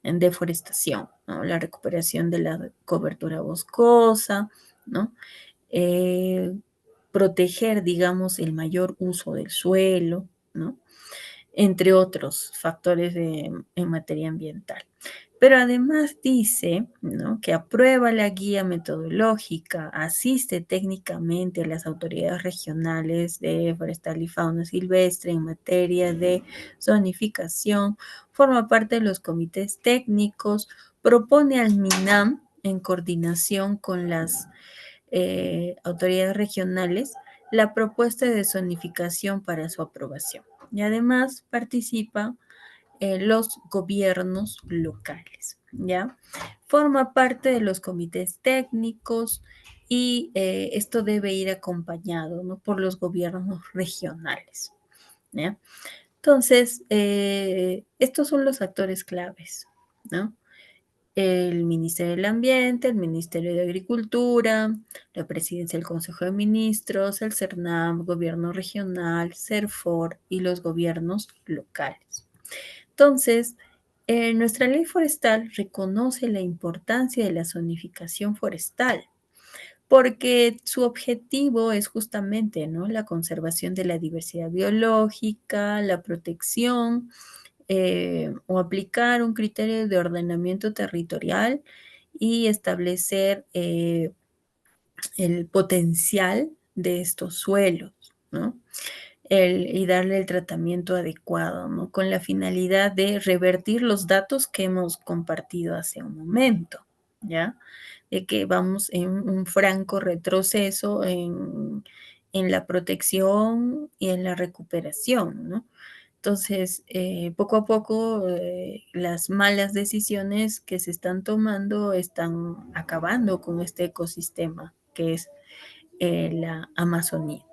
en deforestación, ¿no?, la recuperación de la cobertura boscosa, ¿no?, eh, proteger, digamos, el mayor uso del suelo, ¿no?, entre otros factores en materia ambiental. Pero además dice, ¿no?, que aprueba la guía metodológica, asiste técnicamente a las autoridades regionales de forestal y fauna silvestre en materia de zonificación, forma parte de los comités técnicos, propone al MINAM en coordinación con las autoridades regionales la propuesta de zonificación para su aprobación. Y además participa los gobiernos locales, ¿ya? Forma parte de los comités técnicos y esto debe ir acompañado, ¿no?, por los gobiernos regionales, ¿ya? Entonces, estos son los actores claves, ¿no? El Ministerio del Ambiente, el Ministerio de Agricultura, la Presidencia del Consejo de Ministros, el CERNAM, Gobierno Regional, CERFOR y los gobiernos locales. Entonces, nuestra ley forestal reconoce la importancia de la zonificación forestal, porque su objetivo es justamente, ¿no?, la conservación de la diversidad biológica, la protección o aplicar un criterio de ordenamiento territorial y establecer el potencial de estos suelos, ¿no?, y darle el tratamiento adecuado, ¿no?, con la finalidad de revertir los datos que hemos compartido hace un momento, ¿ya? De que vamos en un franco retroceso en la protección y en la recuperación, ¿no? Entonces, poco a poco, las malas decisiones que se están tomando están acabando con este ecosistema que es la Amazonía.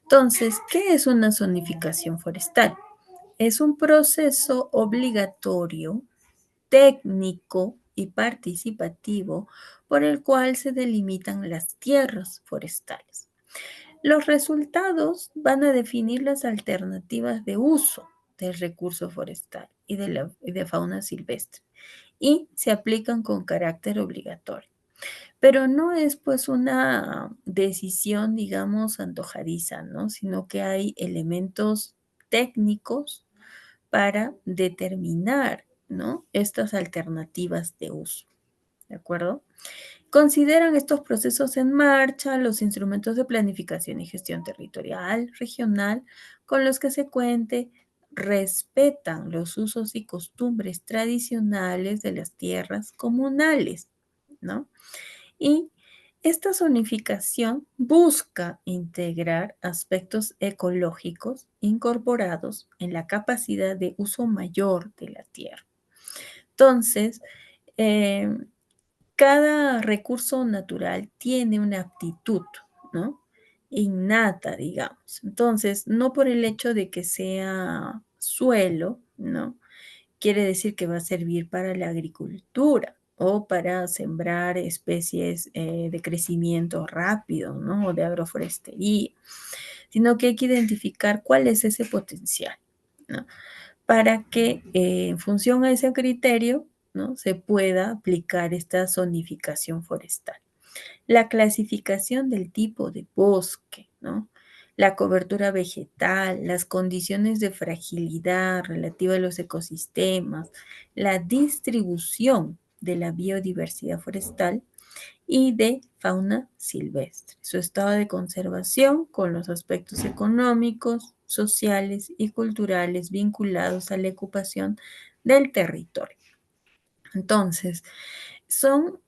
Entonces, ¿qué es una zonificación forestal? Es un proceso obligatorio, técnico y participativo por el cual se delimitan las tierras forestales. Los resultados van a definir las alternativas de uso del recurso forestal y de fauna silvestre y se aplican con carácter obligatorio. Pero no es pues una decisión, digamos, antojadiza, ¿no? Sino que hay elementos técnicos para determinar, ¿no? Estas alternativas de uso, ¿de acuerdo? Consideran estos procesos en marcha los instrumentos de planificación y gestión territorial, regional, con los que se cuente, respetan los usos y costumbres tradicionales de las tierras comunales, ¿no? Y esta zonificación busca integrar aspectos ecológicos incorporados en la capacidad de uso mayor de la tierra. Entonces, eh, cada recurso natural tiene una aptitud, ¿no? Innata, digamos. Entonces, no por el hecho de que sea suelo, ¿no? Quiere decir que va a servir para la agricultura o para sembrar especies de crecimiento rápido, ¿no? O de agroforestería, sino que hay que identificar cuál es ese potencial, ¿no? Para que en función a ese criterio, ¿no? Se pueda aplicar esta zonificación forestal. La clasificación del tipo de bosque, ¿no? La cobertura vegetal, las condiciones de fragilidad relativa a los ecosistemas, la distribución de la biodiversidad forestal y de fauna silvestre, su estado de conservación con los aspectos económicos, sociales y culturales vinculados a la ocupación del territorio. Entonces, son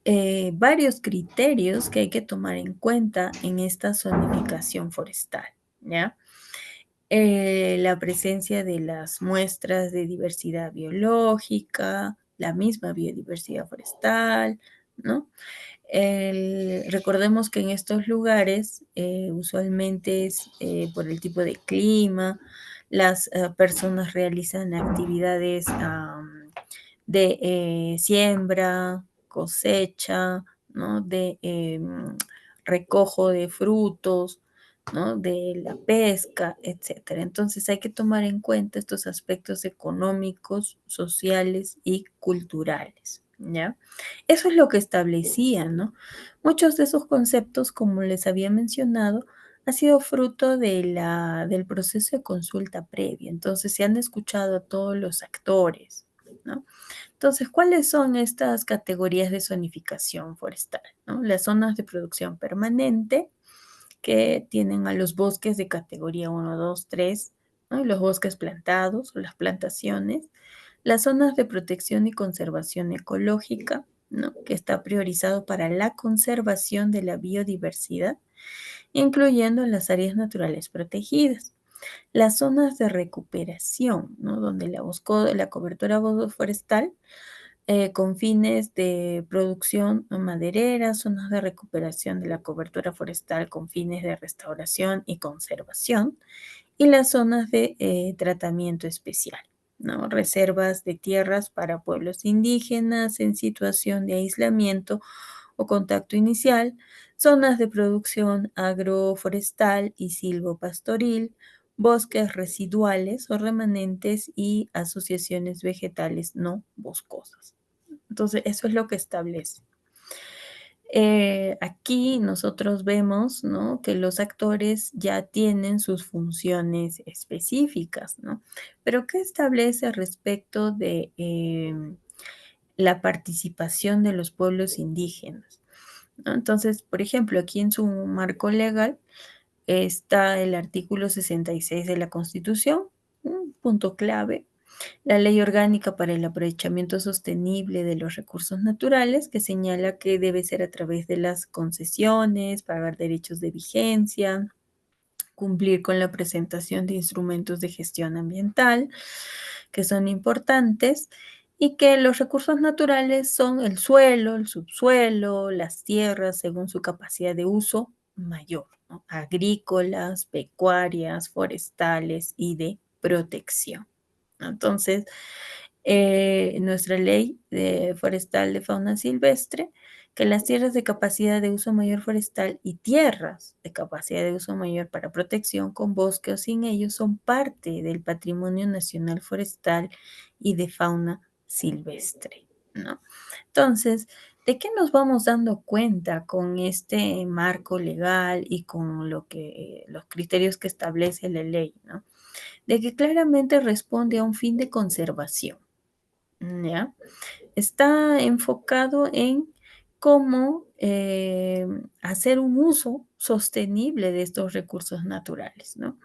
varios criterios que hay que tomar en cuenta en esta zonificación forestal, ¿ya? La presencia de las muestras de diversidad biológica, la misma biodiversidad forestal, ¿no? Recordemos que en estos lugares usualmente es por el tipo de clima, las personas realizan actividades de siembra, cosecha, ¿no? De recojo de frutos, ¿no? De la pesca, etcétera. Entonces hay que tomar en cuenta estos aspectos económicos, sociales y culturales, ¿ya? Eso es lo que establecían, ¿no? Muchos de esos conceptos, como les había mencionado, ha sido fruto del proceso de consulta previa. Entonces se han escuchado a todos los actores, ¿no? Entonces, ¿cuáles son estas categorías de zonificación forestal? ¿No? Las zonas de producción permanente, que tienen a los bosques de categoría 1, 2, 3, ¿no? Y los bosques plantados o las plantaciones, las zonas de protección y conservación ecológica, ¿no? Que está priorizado para la conservación de la biodiversidad, incluyendo las áreas naturales protegidas. Las zonas de recuperación, ¿no? Donde la cobertura forestal con fines de producción maderera, zonas de recuperación de la cobertura forestal con fines de restauración y conservación, y las zonas de tratamiento especial, ¿no? Reservas de tierras para pueblos indígenas en situación de aislamiento o contacto inicial, zonas de producción agroforestal y silvopastoril, bosques residuales o remanentes y asociaciones vegetales no boscosas. Entonces, eso es lo que establece. Aquí nosotros vemos, ¿no? Que los actores ya tienen sus funciones específicas, ¿no? Pero ¿qué establece respecto de la participación de los pueblos indígenas? ¿No? Entonces, por ejemplo, aquí en su marco legal está el artículo 66 de la Constitución, un punto clave, la Ley Orgánica para el Aprovechamiento Sostenible de los Recursos Naturales, que señala que debe ser a través de las concesiones, pagar derechos de vigencia, cumplir con la presentación de instrumentos de gestión ambiental, que son importantes, y que los recursos naturales son el suelo, el subsuelo, las tierras, según su capacidad de uso mayor. ¿no? Agrícolas, pecuarias, forestales y de protección. Entonces, nuestra ley forestal de fauna silvestre, que las tierras de capacidad de uso mayor forestal y tierras de capacidad de uso mayor para protección con bosque o sin ellos son parte del patrimonio nacional forestal y de fauna silvestre, ¿no? Entonces, ¿de qué nos vamos dando cuenta con este marco legal y con los criterios que establece la ley, ¿no? De que claramente responde a un fin de conservación, ¿ya? Está enfocado en cómo hacer un uso sostenible de estos recursos naturales, ¿no?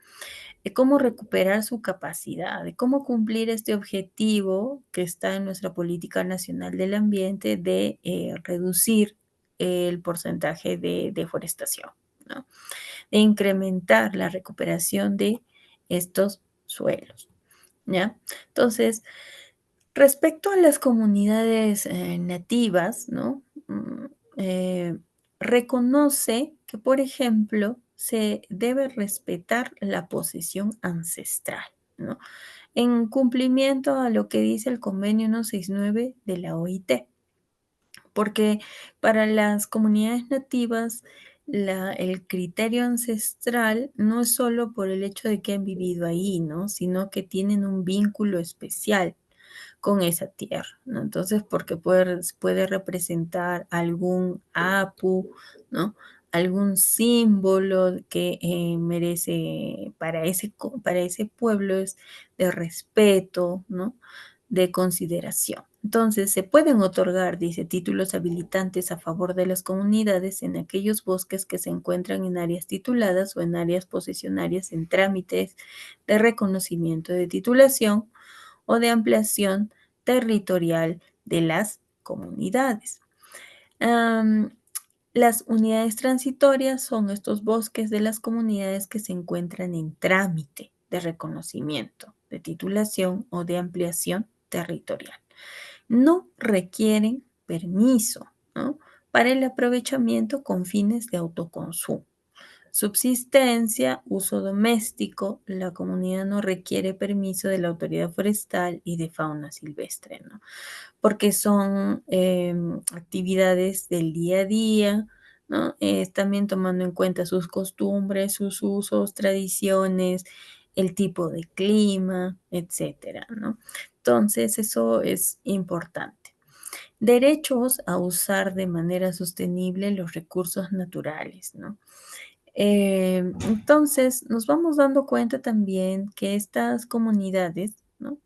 De cómo recuperar su capacidad, de cómo cumplir este objetivo que está en nuestra política nacional del ambiente de reducir el porcentaje de deforestación, ¿no? De incrementar la recuperación de estos suelos, ¿ya? Entonces, respecto a las comunidades nativas, ¿no? Eh, reconoce que, por ejemplo, se debe respetar la posesión ancestral, ¿no? En cumplimiento a lo que dice el convenio 169 de la OIT, porque para las comunidades nativas el criterio ancestral no es solo por el hecho de que han vivido ahí, ¿no? Sino que tienen un vínculo especial con esa tierra, ¿no? Entonces, porque puede representar algún apu, ¿no? Algún símbolo que merece para ese pueblo es de respeto, ¿no? De consideración. Entonces, se pueden otorgar, dice, títulos habilitantes a favor de las comunidades en aquellos bosques que se encuentran en áreas tituladas o en áreas posesionarias en trámites de reconocimiento de titulación o de ampliación territorial de las comunidades. Las unidades transitorias son estos bosques de las comunidades que se encuentran en trámite de reconocimiento, de titulación o de ampliación territorial. No requieren permiso, ¿no? Para el aprovechamiento con fines de autoconsumo. Subsistencia, uso doméstico, la comunidad no requiere permiso de la autoridad forestal y de fauna silvestre, ¿no? Porque son actividades del día a día, ¿no? También tomando en cuenta sus costumbres, sus usos, tradiciones, el tipo de clima, etcétera, ¿no? Entonces, eso es importante. Derechos a usar de manera sostenible los recursos naturales, ¿no? Entonces, nos vamos dando cuenta también que estas comunidades, ¿no?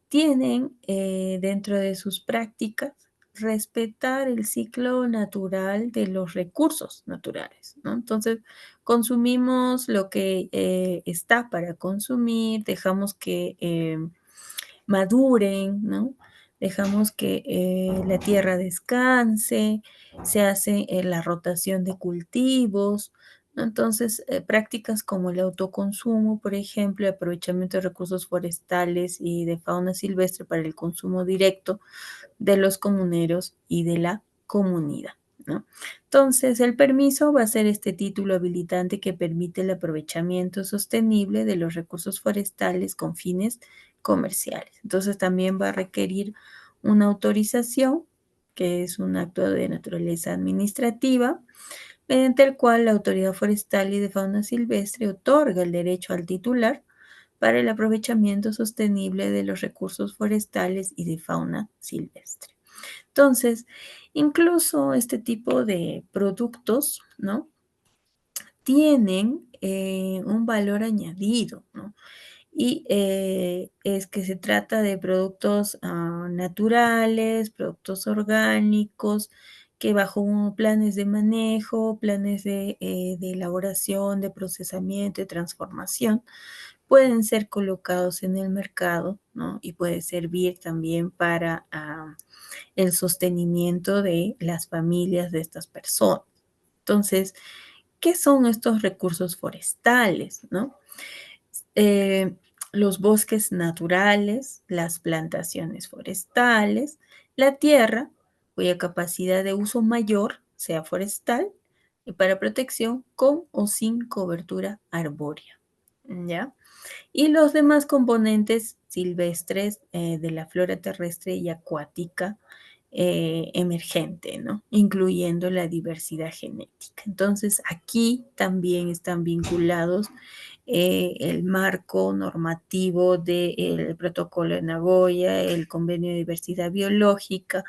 Tienen dentro de sus prácticas respetar el ciclo natural de los recursos naturales, ¿no? Entonces, consumimos lo que está para consumir, dejamos que maduren, ¿no? Dejamos que la tierra descanse, se hace la rotación de cultivos, ¿no? Entonces, prácticas como el autoconsumo, por ejemplo, el aprovechamiento de recursos forestales y de fauna silvestre para el consumo directo de los comuneros y de la comunidad, ¿no? Entonces, el permiso va a ser este título habilitante que permite el aprovechamiento sostenible de los recursos forestales con fines comerciales. Entonces, también va a requerir una autorización, que es un acto de naturaleza administrativa, mediante el cual la autoridad forestal y de fauna silvestre otorga el derecho al titular para el aprovechamiento sostenible de los recursos forestales y de fauna silvestre. Entonces, incluso este tipo de productos, ¿no? Tienen un valor añadido, ¿no? Y es que se trata de productos naturales, productos orgánicos, que bajo planes de manejo, planes de elaboración, de procesamiento y transformación, pueden ser colocados en el mercado, ¿no? Y puede servir también para el sostenimiento de las familias de estas personas. Entonces, ¿qué son estos recursos forestales, no? Eh, los bosques naturales, las plantaciones forestales, la tierra, cuya capacidad de uso mayor sea forestal, y para protección con o sin cobertura arbórea, ¿ya? Y los demás componentes silvestres de la flora terrestre y acuática emergente, ¿no? Incluyendo la diversidad genética. Entonces, aquí también están vinculados el marco normativo del protocolo de Nagoya, el convenio de diversidad biológica,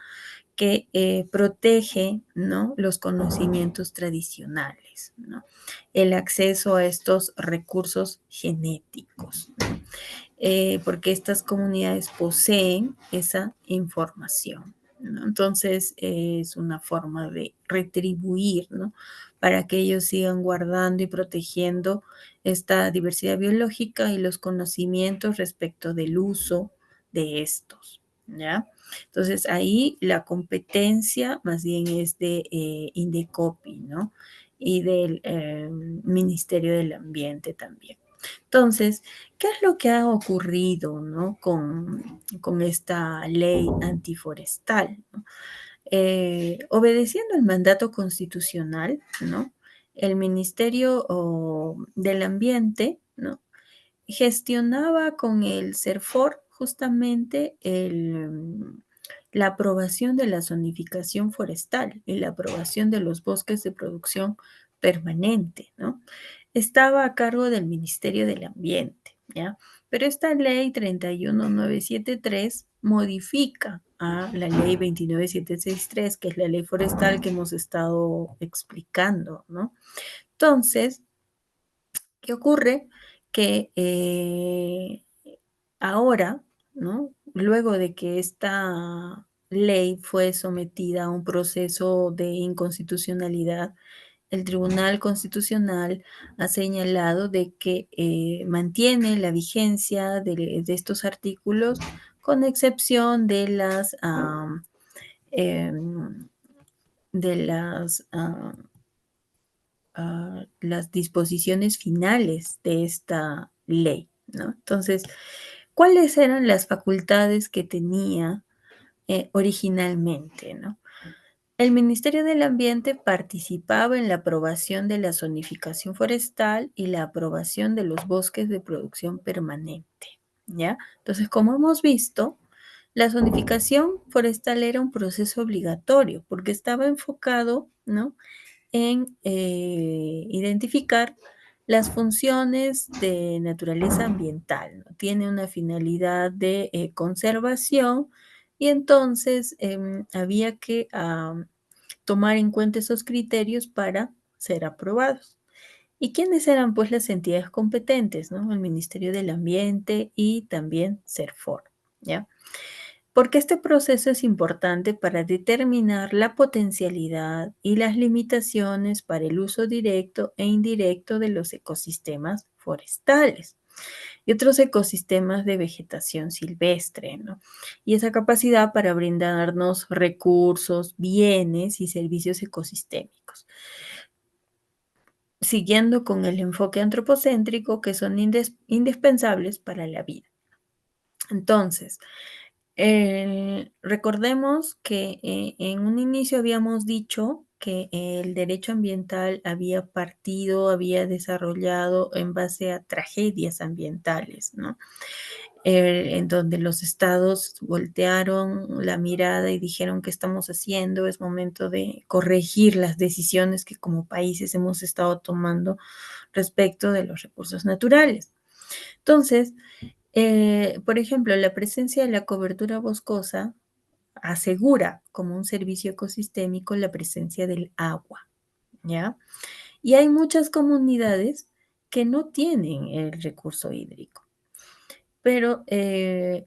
que protege, ¿no?, los conocimientos tradicionales, ¿no?, el acceso a estos recursos genéticos, ¿no? Porque estas comunidades poseen esa información, ¿no? Entonces, es una forma de retribuir, ¿no?, para que ellos sigan guardando y protegiendo esta diversidad biológica y los conocimientos respecto del uso de estos, ¿ya? Entonces, ahí la competencia más bien es de Indecopi, ¿no? Y del Ministerio del Ambiente también. Entonces, ¿qué es lo que ha ocurrido, ¿no?, con esta ley antiforestal, ¿no? Obedeciendo el mandato constitucional, ¿no?, el Ministerio del Ambiente, ¿no?, gestionaba con el CERFOR justamente la aprobación de la zonificación forestal y la aprobación de los bosques de producción permanente, ¿no? Estaba a cargo del Ministerio del Ambiente, ¿ya? Pero esta ley 31973 modifica a la ley 29763, que es la ley forestal que hemos estado explicando, ¿no? Entonces, ¿qué ocurre? Que ahora, ¿no?, luego de que esta ley fue sometida a un proceso de inconstitucionalidad, el Tribunal Constitucional ha señalado de que mantiene la vigencia de estos artículos con excepción de em, las disposiciones finales de esta ley, ¿no? Entonces, ¿cuáles eran las facultades que tenía originalmente, ¿no? El Ministerio del Ambiente participaba en la aprobación de la zonificación forestal y la aprobación de los bosques de producción permanente, ¿ya? Entonces, como hemos visto, la zonificación forestal era un proceso obligatorio porque estaba enfocado, ¿no?, en identificar las funciones de naturaleza ambiental, ¿no? Tiene una finalidad de conservación y entonces había que tomar en cuenta esos criterios para ser aprobados. ¿Y quiénes eran pues las entidades competentes, no? El Ministerio del Ambiente y también CERFOR, ¿ya? Porque este proceso es importante para determinar la potencialidad y las limitaciones para el uso directo e indirecto de los ecosistemas forestales y otros ecosistemas de vegetación silvestre, ¿no? Y esa capacidad para brindarnos recursos, bienes y servicios ecosistémicos, siguiendo con el enfoque antropocéntrico que son indispensables para la vida. Entonces, recordemos que en un inicio habíamos dicho que el derecho ambiental había partido, había desarrollado en base a tragedias ambientales, ¿no? En donde los estados voltearon la mirada y dijeron: ¿qué estamos haciendo? Es momento de corregir las decisiones que como países hemos estado tomando respecto de los recursos naturales. Entonces, por ejemplo, la presencia de la cobertura boscosa asegura como un servicio ecosistémico la presencia del agua, ¿ya? Y hay muchas comunidades que no tienen el recurso hídrico, pero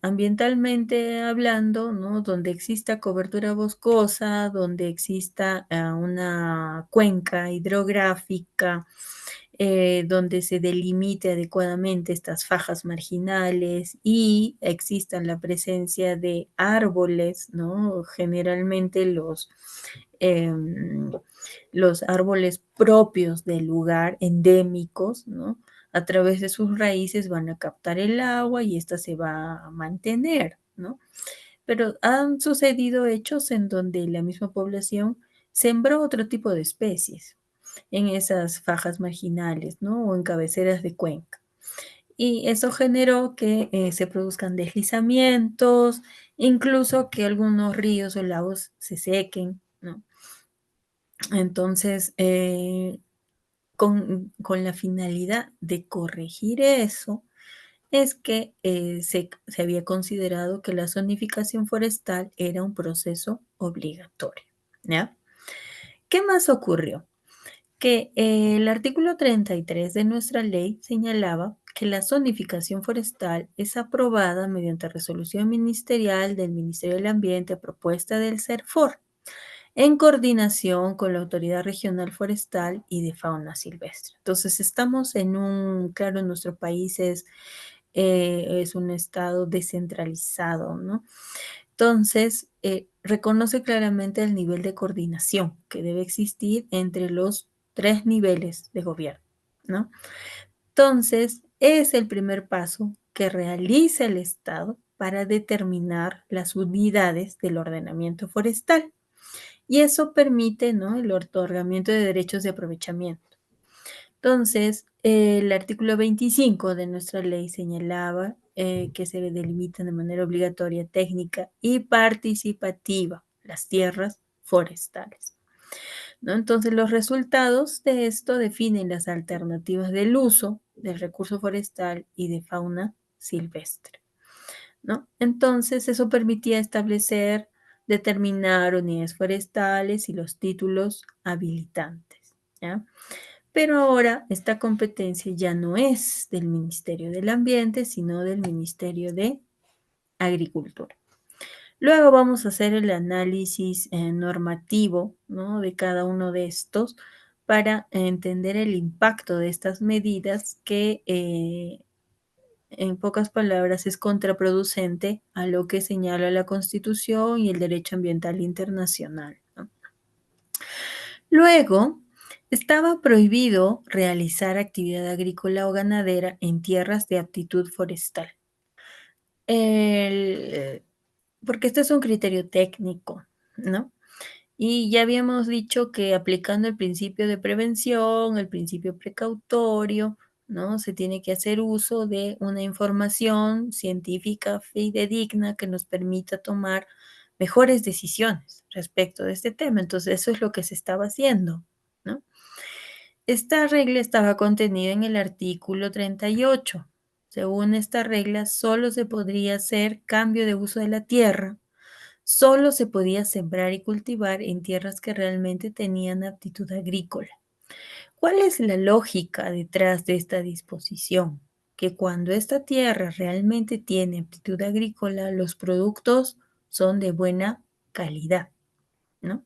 ambientalmente hablando, ¿no?, donde exista cobertura boscosa, donde exista una cuenca hidrográfica, donde se delimite adecuadamente estas fajas marginales y existan la presencia de árboles, ¿no? Generalmente em, los árboles propios del lugar, endémicos, ¿no? A través de sus raíces van a captar el agua y ésta se va a mantener, ¿no? Pero han sucedido hechos en donde la misma población sembró otro tipo de especies. en esas fajas marginales, ¿no? O en cabeceras de cuenca. Y eso generó que se produzcan deslizamientos, incluso que algunos ríos o lagos se sequen, ¿no? Entonces, con la finalidad de corregir eso, es que se había considerado que la zonificación forestal era un proceso obligatorio, ¿ya? ¿Qué más ocurrió? Que el artículo 33 de nuestra ley señalaba que la zonificación forestal es aprobada mediante resolución ministerial del Ministerio del Ambiente a propuesta del CERFOR, en coordinación con la Autoridad Regional Forestal y de Fauna Silvestre. Entonces, estamos claro, nuestro país es un estado descentralizado, ¿no? Entonces, reconoce claramente el nivel de coordinación que debe existir entre los tres niveles de gobierno, ¿no? Entonces, es el primer paso que realiza el Estado para determinar las unidades del ordenamiento forestal. Y eso permite, ¿no?, el otorgamiento de derechos de aprovechamiento. Entonces, el artículo 25 de nuestra ley señalaba que se delimitan de manera obligatoria, técnica y participativa las tierras forestales, ¿no? Entonces, los resultados de esto definen las alternativas del uso del recurso forestal y de fauna silvestre, ¿no? Entonces, eso permitía establecer, determinar unidades forestales y los títulos habilitantes, ¿ya? Pero ahora esta competencia ya no es del Ministerio del Ambiente, sino del Ministerio de Agricultura. Luego vamos a hacer el análisis normativo, ¿no?, de cada uno de estos para entender el impacto de estas medidas que, en pocas palabras, es contraproducente a lo que señala la Constitución y el derecho ambiental internacional, ¿no? Luego, estaba prohibido realizar actividad agrícola o ganadera en tierras de aptitud forestal. El Porque este es un criterio técnico, ¿no? Y ya habíamos dicho que aplicando el principio de prevención, el principio precautorio, ¿no?, se tiene que hacer uso de una información científica fidedigna que nos permita tomar mejores decisiones respecto de este tema. Entonces, eso es lo que se estaba haciendo, ¿no? Esta regla estaba contenida en el artículo 38. Según esta regla, solo se podría hacer cambio de uso de la tierra, solo se podía sembrar y cultivar en tierras que realmente tenían aptitud agrícola. ¿Cuál es la lógica detrás de esta disposición? Que cuando esta tierra realmente tiene aptitud agrícola, los productos son de buena calidad, ¿no?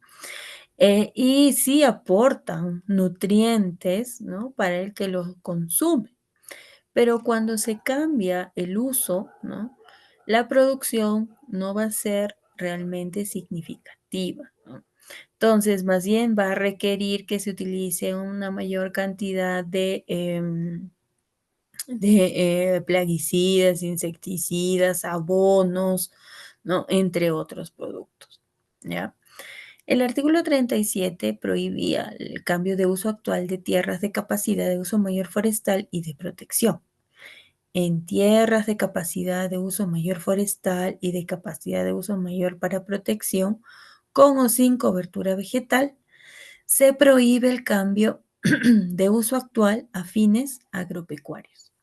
Y sí aportan nutrientes, ¿no?, para el que los consume. Pero cuando se cambia el uso, ¿no?, la producción no va a ser realmente significativa, ¿no? Entonces, más bien va a requerir que se utilice una mayor cantidad de plaguicidas, insecticidas, abonos, ¿no?, entre otros productos, ¿ya? El artículo 37 prohibía el cambio de uso actual de tierras de capacidad de uso mayor forestal y de protección. En tierras de capacidad de uso mayor forestal y de capacidad de uso mayor para protección, con o sin cobertura vegetal, se prohíbe el cambio de uso actual a fines agropecuarios.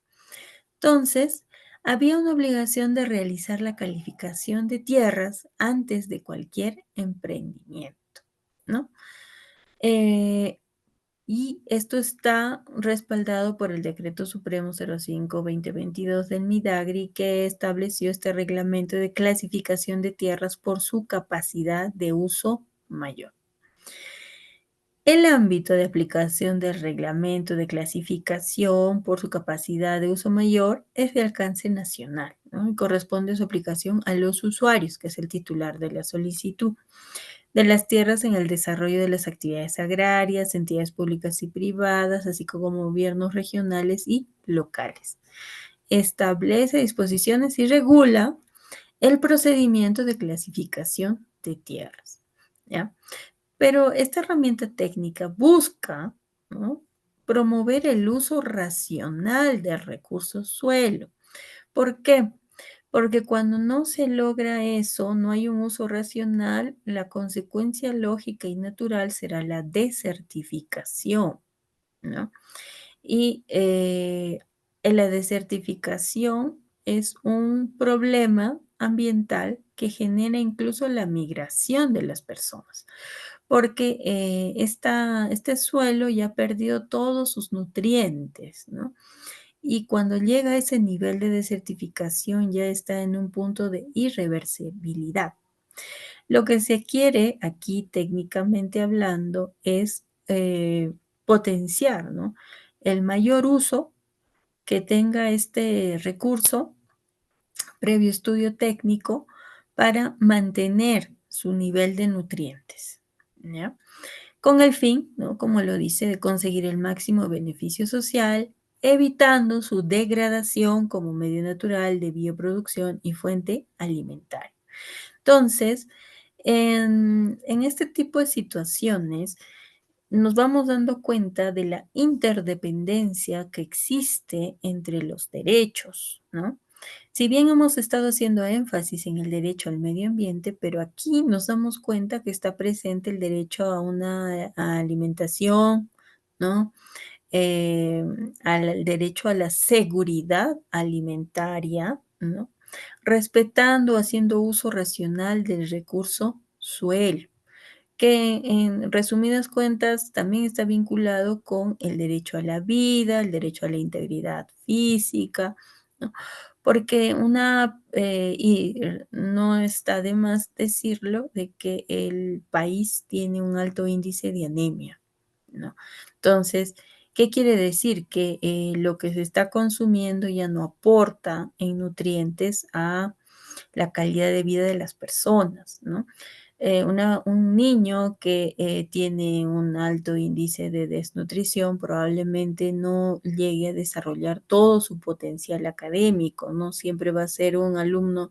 Entonces, había una obligación de realizar la calificación de tierras antes de cualquier emprendimiento, ¿no? Eh, y esto está respaldado por el Decreto Supremo 05/2022 del MIDAGRI, que estableció este reglamento de clasificación de tierras por su capacidad de uso mayor. El ámbito de aplicación del reglamento de clasificación por su capacidad de uso mayor es de alcance nacional, ¿no?, y corresponde su aplicación a los usuarios, que es el titular de la solicitud, de las tierras en el desarrollo de las actividades agrarias, entidades públicas y privadas, así como gobiernos regionales y locales. Establece disposiciones y regula el procedimiento de clasificación de tierras, ¿ya? Pero esta herramienta técnica busca ¿no? Promover el uso racional del recurso suelo. ¿Por qué? Porque cuando no se logra eso, no hay un uso racional, la consecuencia lógica y natural será la desertificación, ¿no? Y la desertificación es un problema ambiental que genera incluso la migración de las personas, porque este suelo ya perdió todos sus nutrientes, ¿no? Y cuando llega a ese nivel de desertificación ya está en un punto de irreversibilidad. Lo que se quiere aquí, técnicamente hablando, es potenciar, ¿no? El mayor uso que tenga este recurso, previo estudio técnico, para mantener su nivel de nutrientes, ¿ya? Con el fin, ¿no? Como lo dice, de conseguir el máximo beneficio social, evitando su degradación como medio natural de bioproducción y fuente alimentaria. Entonces, en este tipo de situaciones, nos vamos dando cuenta de la interdependencia que existe entre los derechos, ¿no? Si bien hemos estado haciendo énfasis en el derecho al medio ambiente, pero aquí nos damos cuenta que está presente el derecho a una alimentación, ¿no? Al derecho a la seguridad alimentaria, ¿no? Respetando, haciendo uso racional del recurso suelo, que en resumidas cuentas también está vinculado con el derecho a la vida, el derecho a la integridad física, ¿no? Porque no está de más decirlo, de que el país tiene un alto índice de anemia, ¿no? Entonces, ¿qué quiere decir? Que lo que se está consumiendo ya no aporta en nutrientes a la calidad de vida de las personas, ¿no? Un niño que tiene un alto índice de desnutrición probablemente no llegue a desarrollar todo su potencial académico, ¿no? Siempre va a ser un alumno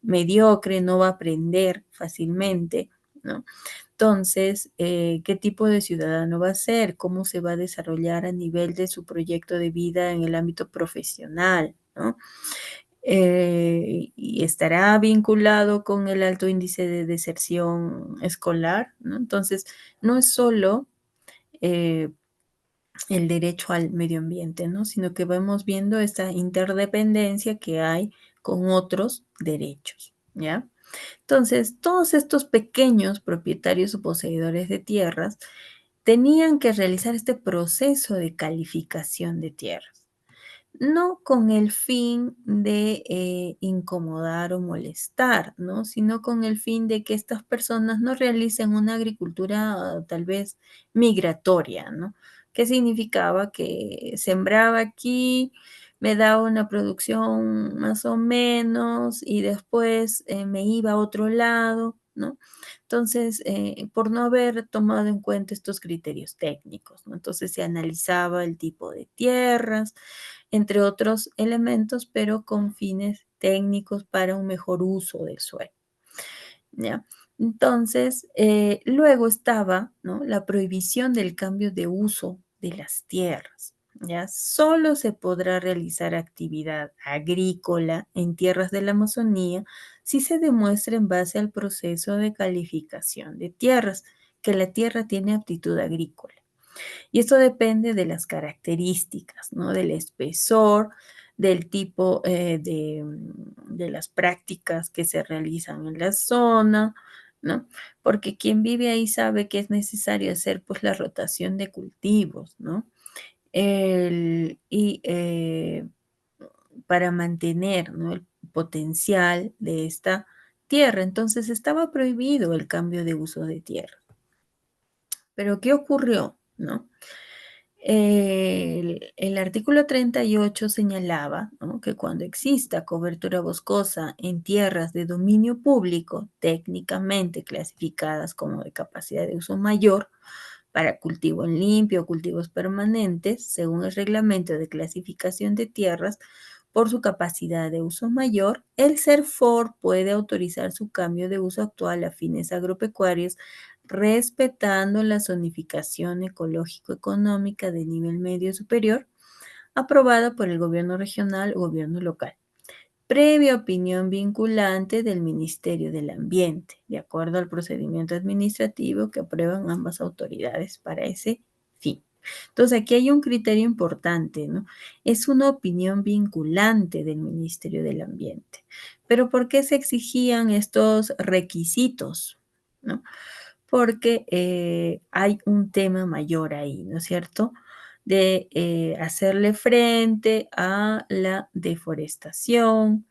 mediocre, no va a aprender fácilmente, ¿no? Entonces, ¿qué tipo de ciudadano va a ser? ¿Cómo se va a desarrollar a nivel de su proyecto de vida en el ámbito profesional, ¿no? Y estará vinculado con el alto índice de deserción escolar, ¿no? Entonces, no es solo eh, el derecho al medio ambiente, ¿no? Sino que vamos viendo esta interdependencia que hay con otros derechos, ¿ya? Entonces, todos estos pequeños propietarios o poseedores de tierras tenían que realizar este proceso de calificación de tierras, no con el fin de incomodar o molestar, ¿no? Sino con el fin de que estas personas no realicen una agricultura tal vez migratoria, ¿no? ¿Qué significaba? Que sembraba aquí, me daba una producción más o menos y después me iba a otro lado, ¿no? Entonces, por no haber tomado en cuenta estos criterios técnicos, ¿no? Entonces se analizaba el tipo de tierras, entre otros elementos, pero con fines técnicos para un mejor uso del suelo, ¿ya? Entonces, luego estaba, ¿no? La prohibición del cambio de uso de las tierras, ¿ya? Solo se podrá realizar actividad agrícola en tierras de la Amazonía si se demuestra en base al proceso de calificación de tierras que la tierra tiene aptitud agrícola. Y esto depende de las características, ¿no? Del espesor, del tipo de las prácticas que se realizan en la zona, ¿no? Porque quien vive ahí sabe que es necesario hacer pues la rotación de cultivos, ¿no? Y para mantener, ¿no? El potencial de esta tierra. Entonces estaba prohibido el cambio de uso de tierra. Pero ¿qué ocurrió? ¿No? El artículo 38 señalaba, ¿no? Que cuando exista cobertura boscosa en tierras de dominio público, técnicamente clasificadas como de capacidad de uso mayor, para cultivo en limpio o cultivos permanentes, según el reglamento de clasificación de tierras, por su capacidad de uso mayor, el CERFOR puede autorizar su cambio de uso actual a fines agropecuarios respetando la zonificación ecológico-económica de nivel medio superior aprobada por el gobierno regional o gobierno local, previa opinión vinculante del Ministerio del Ambiente, de acuerdo al procedimiento administrativo que aprueban ambas autoridades para ese fin. Entonces, aquí hay un criterio importante, ¿no? Es una opinión vinculante del Ministerio del Ambiente. Pero ¿por qué se exigían estos requisitos? ¿No? Porque hay un tema mayor ahí, ¿no es cierto? De hacerle frente a la deforestación,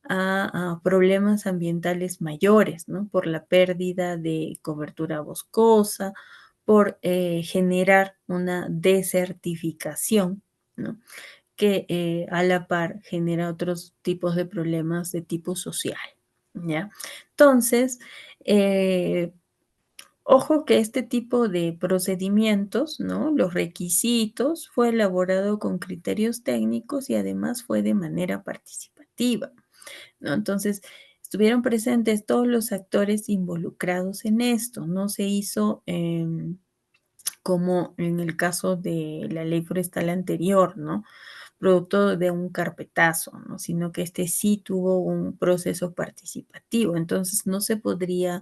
a problemas ambientales mayores, ¿no? Por la pérdida de cobertura boscosa, por generar una desertificación, ¿no? Que a la par genera otros tipos de problemas de tipo social, ¿ya? Entonces, ojo que este tipo de procedimientos, ¿no? Los requisitos, fue elaborado con criterios técnicos y además fue de manera participativa, ¿no? Entonces, estuvieron presentes todos los actores involucrados en esto. No se hizo como en el caso de la ley forestal anterior, ¿no? Producto de un carpetazo, ¿no? Sino que este sí tuvo un proceso participativo. Entonces, no se podría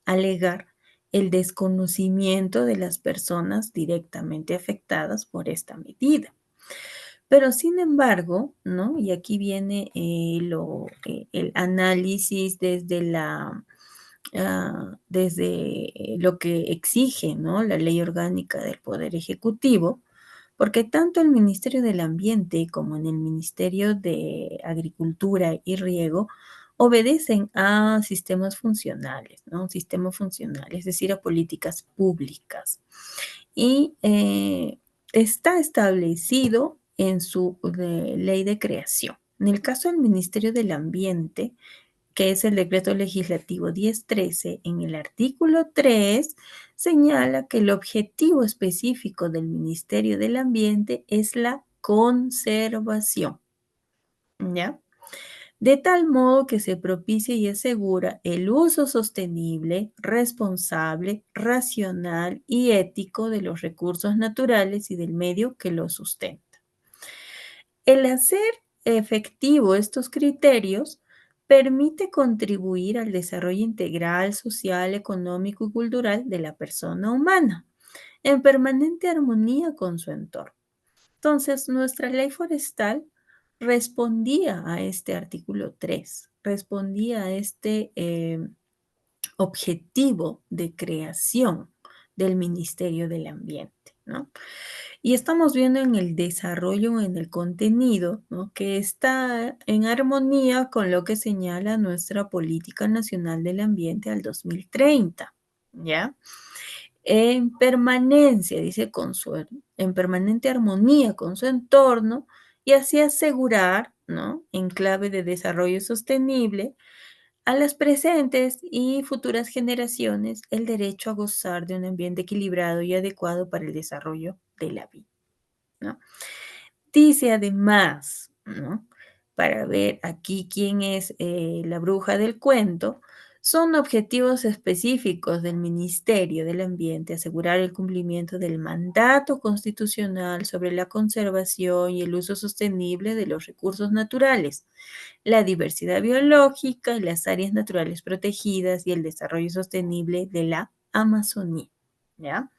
alegar el desconocimiento de las personas directamente afectadas por esta medida. Pero sin embargo, ¿no? Y aquí viene el análisis desde lo que exige, ¿no? La ley orgánica del Poder Ejecutivo, porque tanto el Ministerio del Ambiente como en el Ministerio de Agricultura y Riego obedecen a sistemas funcionales, ¿no? Un sistema funcional, es decir, a políticas públicas. Y está establecido en su ley de creación. En el caso del Ministerio del Ambiente, que es el decreto legislativo 1013, en el artículo 3 señala que el objetivo específico del Ministerio del Ambiente es la conservación, ¿ya? De tal modo que se propicie y asegura el uso sostenible, responsable, racional y ético de los recursos naturales y del medio que los sustenta. El hacer efectivo estos criterios permite contribuir al desarrollo integral, social, económico y cultural de la persona humana, en permanente armonía con su entorno. Entonces, nuestra ley forestal respondía a este artículo 3, respondía a este objetivo de creación del Ministerio del Ambiente, ¿no? Y estamos viendo en el desarrollo, en el contenido, ¿no? Que está en armonía con lo que señala nuestra Política Nacional del Ambiente al 2030, ¿ya? En permanencia, dice, en permanente armonía con su entorno y así asegurar, ¿no? En clave de desarrollo sostenible, a las presentes y futuras generaciones el derecho a gozar de un ambiente equilibrado y adecuado para el desarrollo de la vida, ¿no? Dice además, ¿no? Para ver aquí quién es la bruja del cuento, son objetivos específicos del Ministerio del Ambiente asegurar el cumplimiento del mandato constitucional sobre la conservación y el uso sostenible de los recursos naturales, la diversidad biológica y las áreas naturales protegidas y el desarrollo sostenible de la Amazonía, ¿ya?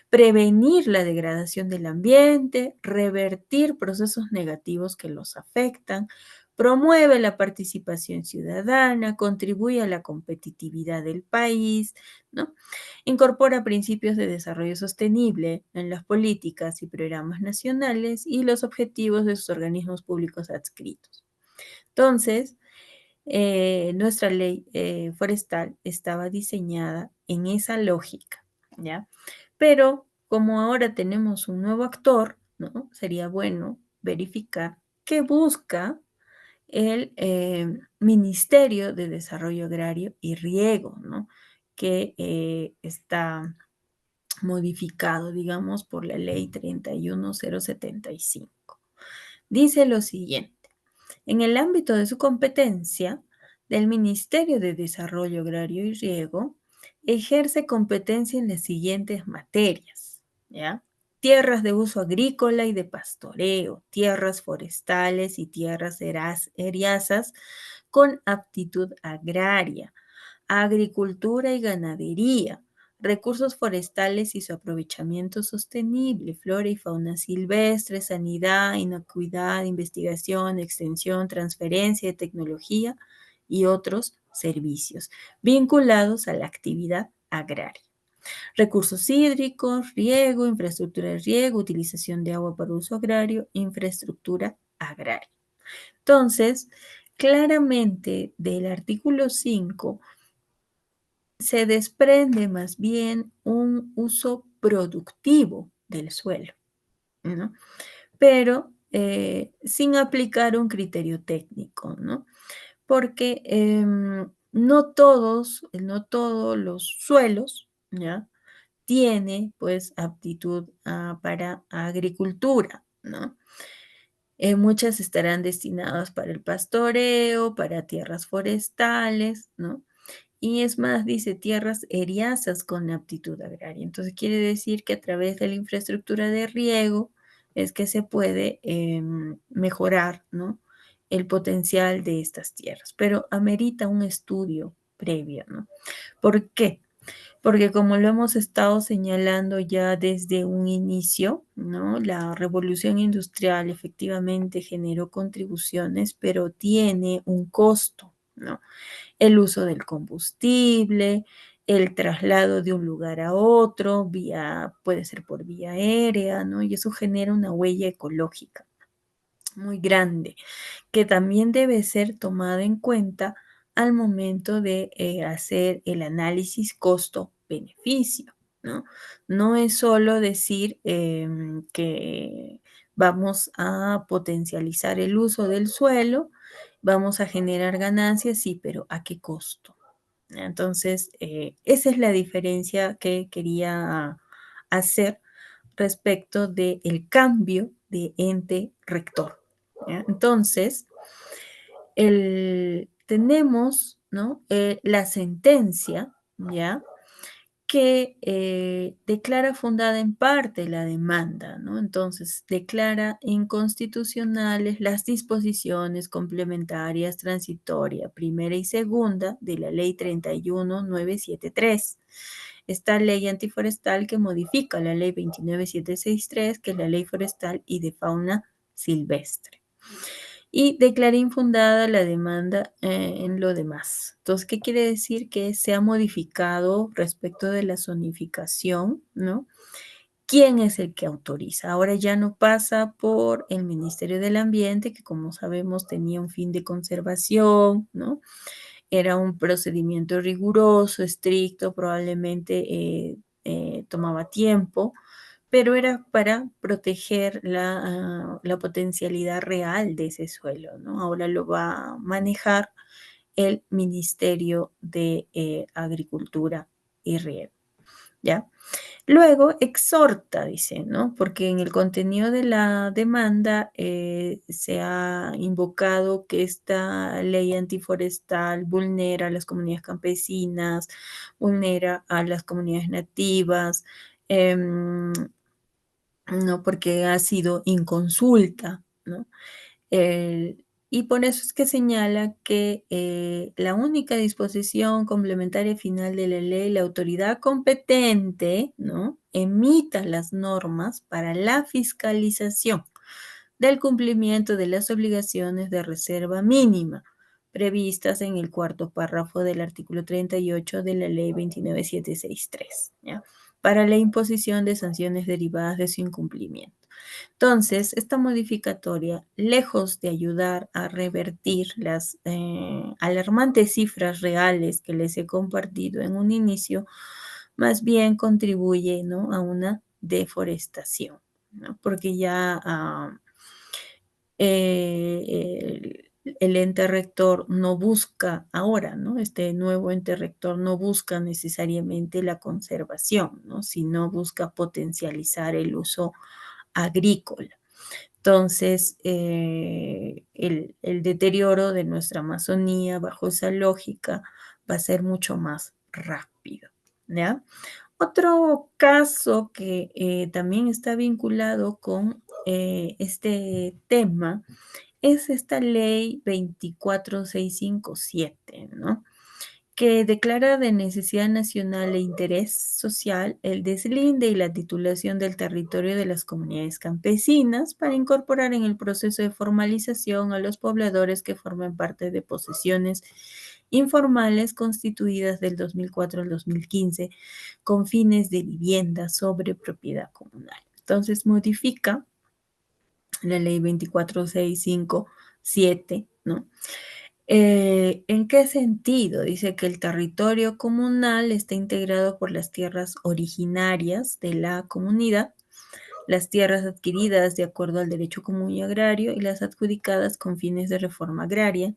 Prevenir la degradación del ambiente, revertir procesos negativos que los afectan, promueve la participación ciudadana, contribuye a la competitividad del país, ¿no? Incorpora principios de desarrollo sostenible en las políticas y programas nacionales y los objetivos de sus organismos públicos adscritos. Entonces, nuestra ley forestal estaba diseñada en esa lógica, ¿ya? Pero como ahora tenemos un nuevo actor, ¿no? Sería bueno verificar qué busca el Ministerio de Desarrollo Agrario y Riego, ¿no? Que está modificado, digamos, por la ley 31075. Dice lo siguiente. En el ámbito de su competencia del Ministerio de Desarrollo Agrario y Riego, ejerce competencia en las siguientes materias, ¿ya? Tierras de uso agrícola y de pastoreo, tierras forestales y tierras eriazas con aptitud agraria, agricultura y ganadería, recursos forestales y su aprovechamiento sostenible, flora y fauna silvestre, sanidad, inocuidad, investigación, extensión, transferencia de tecnología y otros servicios vinculados a la actividad agraria. Recursos hídricos, riego, infraestructura de riego, utilización de agua para uso agrario, infraestructura agraria. Entonces, claramente del artículo 5 se desprende más bien un uso productivo del suelo, ¿no? Pero sin aplicar un criterio técnico, ¿no? Porque no todos los suelos, ¿ya? Tiene pues aptitud para agricultura, ¿no? Muchas estarán destinadas para el pastoreo, para tierras forestales, ¿no? Y es más, dice tierras eriazas con aptitud agraria. Entonces quiere decir que a través de la infraestructura de riego es que se puede mejorar, ¿no? El potencial de estas tierras, pero amerita un estudio previo, ¿no? ¿Por qué? Porque como lo hemos estado señalando ya desde un inicio, ¿no? La revolución industrial efectivamente generó contribuciones, pero tiene un costo, ¿no? El uso del combustible, el traslado de un lugar a otro, puede ser por vía aérea, ¿no? Y eso genera una huella ecológica muy grande, que también debe ser tomada en cuenta al momento de hacer el análisis costo-beneficio, ¿no? No es solo decir que vamos a potencializar el uso del suelo, vamos a generar ganancias, sí, pero ¿a qué costo? Entonces, esa es la diferencia que quería hacer respecto del cambio de ente rector. ¿Ya? Entonces, tenemos, ¿no? La sentencia, ¿ya? Que declara fundada en parte la demanda, ¿no? Entonces, declara inconstitucionales las disposiciones complementarias transitorias primera y segunda de la Ley 31973. Esta ley antiforestal que modifica la Ley 29763, que es la Ley Forestal y de Fauna Silvestre y declaré infundada la demanda en lo demás. Entonces, ¿qué quiere decir? Que se ha modificado respecto de la zonificación, ¿no? ¿Quién es el que autoriza? Ahora ya no pasa por el Ministerio del Ambiente, que como sabemos tenía un fin de conservación, ¿no? Era un procedimiento riguroso, estricto, probablemente tomaba tiempo, pero era para proteger la potencialidad real de ese suelo, ¿no? Ahora lo va a manejar el Ministerio de Agricultura y Riego, ¿ya? Luego exhorta, dice, ¿no? Porque en el contenido de la demanda se ha invocado que esta ley antiforestal vulnera a las comunidades campesinas, vulnera a las comunidades nativas, ¿no? Porque ha sido inconsulta, ¿no? Y por eso es que señala que la única disposición complementaria final de la ley, la autoridad competente, ¿no? Emita las normas para la fiscalización del cumplimiento de las obligaciones de reserva mínima previstas en el cuarto párrafo del artículo 38 de la ley 29763, ¿ya? Para la imposición de sanciones derivadas de su incumplimiento. Entonces, esta modificatoria, lejos de ayudar a revertir las alarmantes cifras reales que les he compartido en un inicio, más bien contribuye, ¿no? A una deforestación, ¿no? Porque ya el ente rector no busca ahora, ¿no? Este nuevo ente rector no busca necesariamente la conservación, ¿no? Sino busca potencializar el uso agrícola. Entonces, el deterioro de nuestra Amazonía bajo esa lógica va a ser mucho más rápido. ¿ya? Otro caso que también está vinculado con este tema es esta ley 24657, ¿no? Que declara de necesidad nacional e interés social el deslinde y la titulación del territorio de las comunidades campesinas para incorporar en el proceso de formalización a los pobladores que forman parte de posesiones informales constituidas del 2004 al 2015 con fines de vivienda sobre propiedad comunal. Entonces modifica la ley 24657, ¿no? ¿En qué sentido? Dice que el territorio comunal está integrado por las tierras originarias de la comunidad, las tierras adquiridas de acuerdo al derecho común y agrario y las adjudicadas con fines de reforma agraria.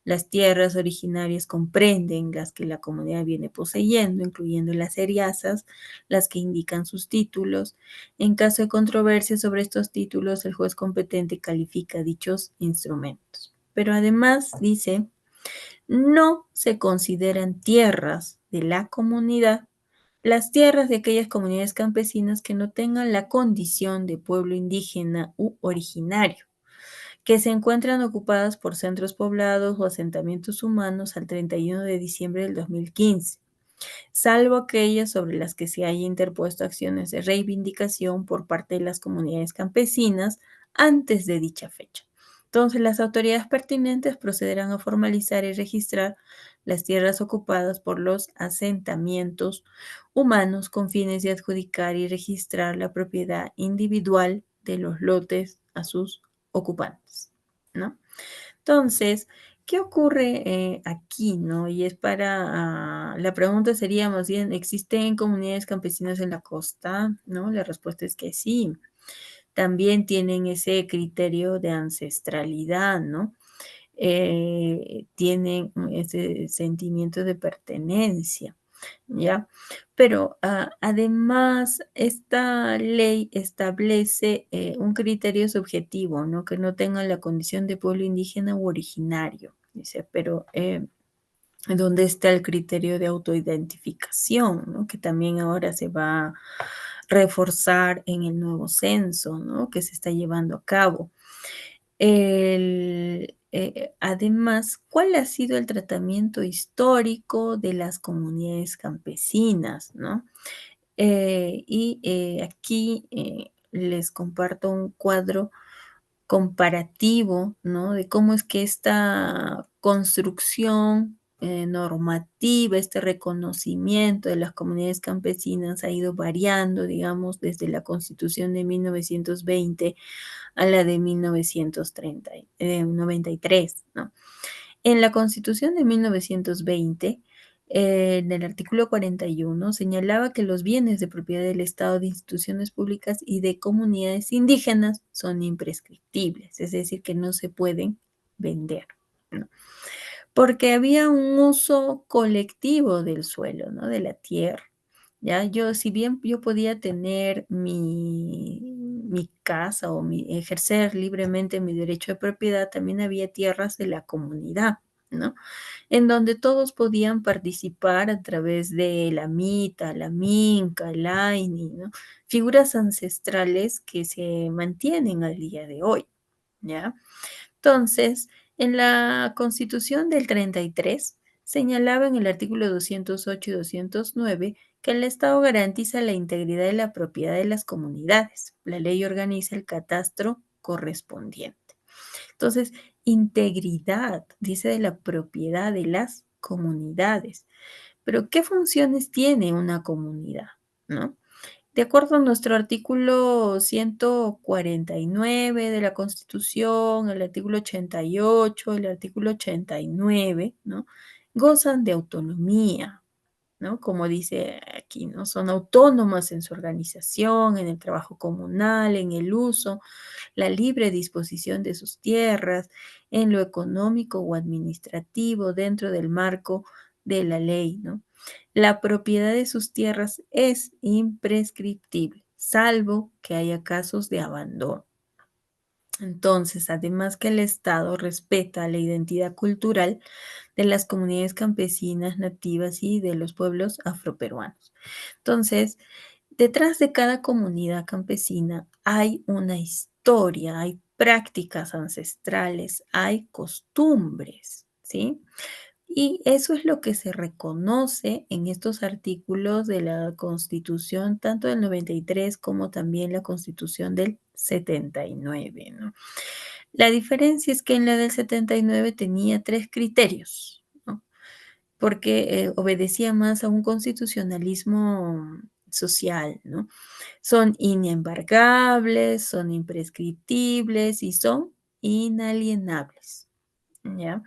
Las tierras originarias comprenden las que la comunidad viene poseyendo, incluyendo las eriazas, las que indican sus títulos. En caso de controversia sobre estos títulos, el juez competente califica dichos instrumentos. Pero además dice, no se consideran tierras de la comunidad las tierras de aquellas comunidades campesinas que no tengan la condición de pueblo indígena u originario, que se encuentran ocupadas por centros poblados o asentamientos humanos al 31 de diciembre del 2015, salvo aquellas sobre las que se haya interpuesto acciones de reivindicación por parte de las comunidades campesinas antes de dicha fecha. Entonces, las autoridades pertinentes procederán a formalizar y registrar las tierras ocupadas por los asentamientos humanos con fines de adjudicar y registrar la propiedad individual de los lotes a sus ocupantes, ¿no? Entonces, ¿qué ocurre aquí, no? Y es para, la pregunta sería más bien, ¿existen comunidades campesinas en la costa? ¿No? La respuesta es que sí. También tienen ese criterio de ancestralidad, ¿no? Tienen ese sentimiento de pertenencia, ¿ya? Pero además, esta ley establece un criterio subjetivo, ¿no? Que no tengan la condición de pueblo indígena u originario, dice, pero ¿dónde está el criterio de autoidentificación, ¿no? Que también ahora se va a reforzar en el nuevo censo, ¿no? Que se está llevando a cabo. Además, ¿cuál ha sido el tratamiento histórico de las comunidades campesinas, no? Aquí les comparto un cuadro comparativo, ¿no? De cómo es que esta construcción normativa, este reconocimiento de las comunidades campesinas ha ido variando, digamos, desde la Constitución de 1920 a la de 1993, ¿no? En la Constitución de 1920, en el artículo 41, señalaba que los bienes de propiedad del Estado, de instituciones públicas y de comunidades indígenas son imprescriptibles, es decir, que no se pueden vender, ¿no? Porque había un uso colectivo del suelo, ¿no? De la tierra. Ya, yo, si bien yo podía tener mi casa o ejercer libremente mi derecho de propiedad, también había tierras de la comunidad, ¿no? En donde todos podían participar a través de la mita, la minca, el aini, ¿no? Figuras ancestrales que se mantienen al día de hoy, ¿ya? Entonces, en la Constitución del 33 señalaba en el artículo 208 y 209 que el Estado garantiza la integridad de la propiedad de las comunidades. La ley organiza el catastro correspondiente. Entonces, integridad, dice, de la propiedad de las comunidades. Pero, ¿qué funciones tiene una comunidad? ¿No? De acuerdo a nuestro artículo 149 de la Constitución, el artículo 88, el artículo 89, ¿no? Gozan de autonomía, ¿no? Como dice aquí, ¿no? Son autónomas en su organización, en el trabajo comunal, en el uso, la libre disposición de sus tierras, en lo económico o administrativo dentro del marco de la ley, ¿no? La propiedad de sus tierras es imprescriptible, salvo que haya casos de abandono. Entonces, además que el Estado respeta la identidad cultural de las comunidades campesinas nativas y de los pueblos afroperuanos. Entonces, detrás de cada comunidad campesina hay una historia, hay prácticas ancestrales, hay costumbres, ¿sí? Y eso es lo que se reconoce en estos artículos de la Constitución, tanto del 93 como también la Constitución del 79, ¿no? La diferencia es que en la del 79 tenía 3 criterios, ¿no? Porque, obedecía más a un constitucionalismo social, ¿no? Son inembargables, son imprescriptibles y son inalienables, ¿ya?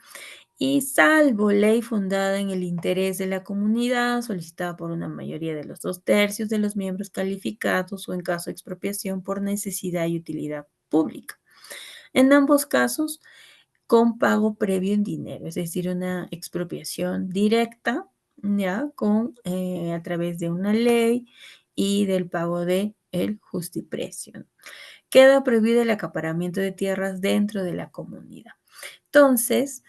Y salvo ley fundada en el interés de la comunidad, solicitada por una mayoría de los 2/3 de los miembros calificados o en caso de expropiación por necesidad y utilidad pública. En ambos casos, con pago previo en dinero, es decir, una expropiación directa, ¿ya? A través de una ley y del pago de el justiprecio. Queda prohibido el acaparamiento de tierras dentro de la comunidad. Entonces,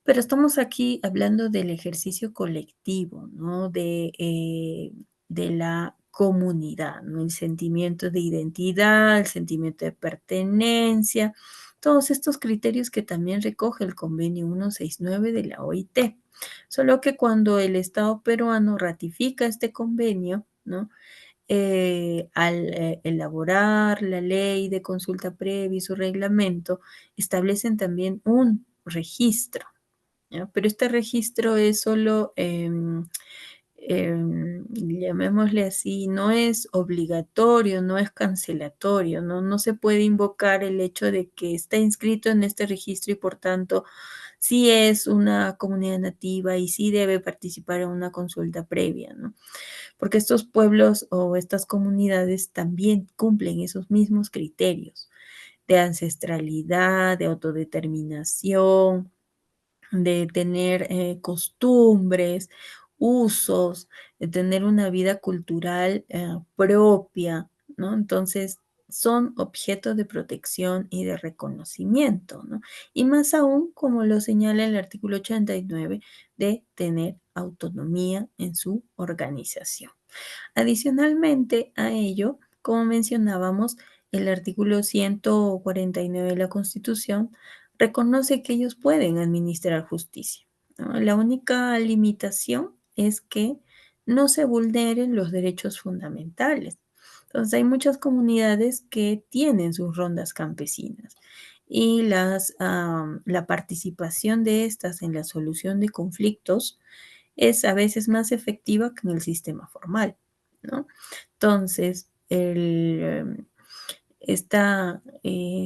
pero estamos aquí hablando del ejercicio colectivo, ¿no? De la comunidad, ¿no? El sentimiento de identidad, el sentimiento de pertenencia, todos estos criterios que también recoge el convenio 169 de la OIT. Solo que cuando el Estado peruano ratifica este convenio, ¿no? Al elaborar la ley de consulta previa y su reglamento, establecen también un registro, ¿ya? Pero este registro es solo, llamémosle así, no es obligatorio, no es cancelatorio, ¿no? No se puede invocar el hecho de que está inscrito en este registro y por tanto sí es una comunidad nativa y sí debe participar en una consulta previa, ¿no? Porque estos pueblos o estas comunidades también cumplen esos mismos criterios de ancestralidad, de autodeterminación, de tener costumbres, usos, de tener una vida cultural propia, ¿no? Entonces, son objeto de protección y de reconocimiento, ¿no? Y más aún, como lo señala el artículo 89, de tener autonomía en su organización. Adicionalmente a ello, como mencionábamos, el artículo 149 de la Constitución reconoce que ellos pueden administrar justicia, ¿no? La única limitación es que no se vulneren los derechos fundamentales. Entonces, hay muchas comunidades que tienen sus rondas campesinas y la participación de estas en la solución de conflictos es a veces más efectiva que en el sistema formal, ¿no? Entonces,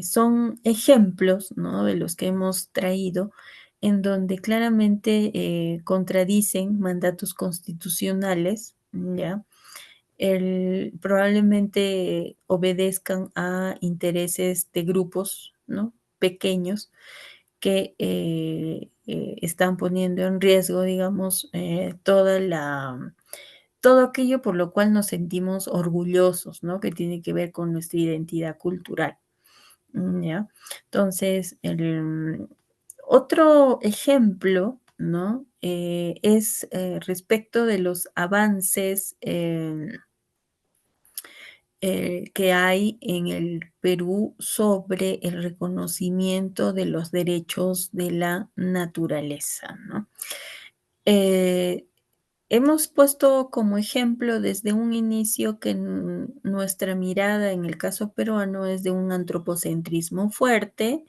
son ejemplos, ¿no? De los que hemos traído, en donde claramente contradicen mandatos constitucionales, ¿ya? Probablemente obedezcan a intereses de grupos, ¿no? Pequeños que están poniendo en riesgo, digamos, todo aquello por lo cual nos sentimos orgullosos, ¿no? Que tiene que ver con nuestra identidad cultural, ¿ya? Entonces, otro ejemplo, ¿no? Es respecto de los avances que hay en el Perú sobre el reconocimiento de los derechos de la naturaleza, ¿no? Eh, Hemos puesto como ejemplo desde un inicio que nuestra mirada en el caso peruano es de un antropocentrismo fuerte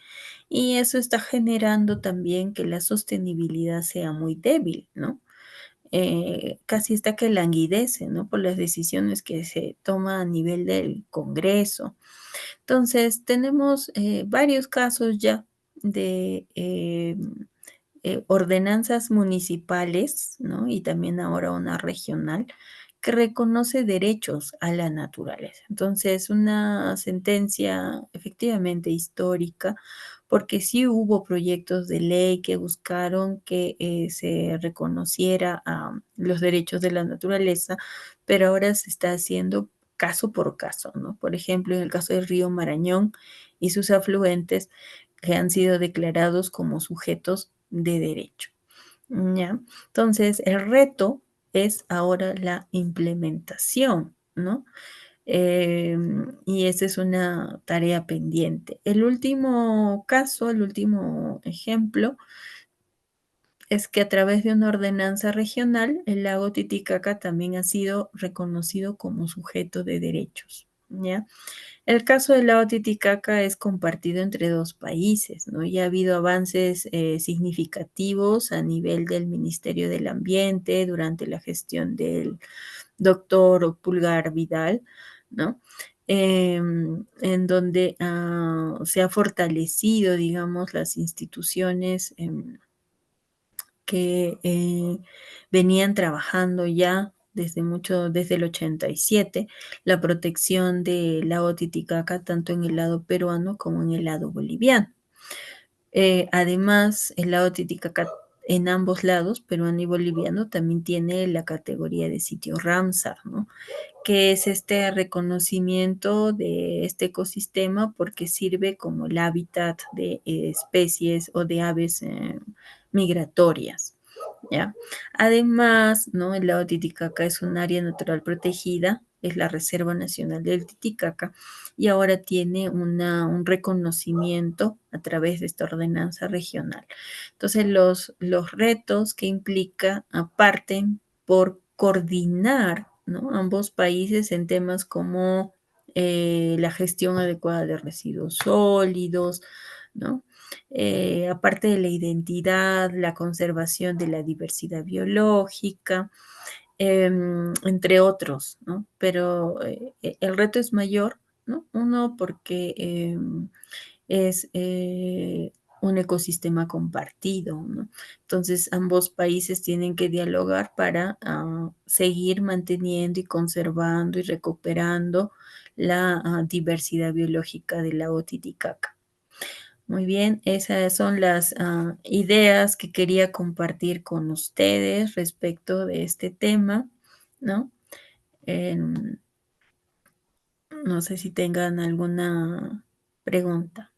y eso está generando también que la sostenibilidad sea muy débil, ¿no? Casi está que languidece, ¿no? Por las decisiones que se toman a nivel del Congreso. Entonces, tenemos varios casos ya de ordenanzas municipales, ¿no? Y también ahora una regional que reconoce derechos a la naturaleza. Entonces, una sentencia efectivamente histórica, porque sí hubo proyectos de ley que buscaron que se reconociera los derechos de la naturaleza, pero ahora se está haciendo caso por caso, ¿no? Por ejemplo, en el caso del río Marañón y sus afluentes que han sido declarados como sujetos de derecho, ¿ya? Entonces, el reto es ahora la implementación, ¿no? Y esa es una tarea pendiente. El último caso, el último ejemplo, es que a través de una ordenanza regional, el lago Titicaca también ha sido reconocido como sujeto de derechos, ¿ya? El caso del lago Titicaca es compartido entre 2 países, ¿no? Y ha habido avances, significativos a nivel del Ministerio del Ambiente durante la gestión del doctor Pulgar Vidal, ¿no? En donde, se ha fortalecido, digamos, las instituciones, que venían trabajando ya desde el 87, la protección del lago Titicaca, tanto en el lado peruano como en el lado boliviano. Además, el lago Titicaca en ambos lados, peruano y boliviano, también tiene la categoría de sitio Ramsar, ¿no? Que es este reconocimiento de este ecosistema porque sirve como el hábitat de especies o de aves migratorias, ¿ya? Además, ¿no? El lago Titicaca es un área natural protegida, es la Reserva Nacional del Titicaca y ahora tiene un reconocimiento a través de esta ordenanza regional. Entonces, los retos que implica parten por coordinar, ¿no? Ambos países en temas como la gestión adecuada de residuos sólidos, ¿no? Aparte de la identidad, la conservación de la diversidad biológica, entre otros, ¿no? Pero el reto es mayor, ¿no? Uno, porque es un ecosistema compartido, ¿no? Entonces, ambos países tienen que dialogar para seguir manteniendo y conservando y recuperando la diversidad biológica del lago Titicaca. Muy bien, esas son las ideas que quería compartir con ustedes respecto de este tema, ¿no? Em, no sé si tengan alguna pregunta.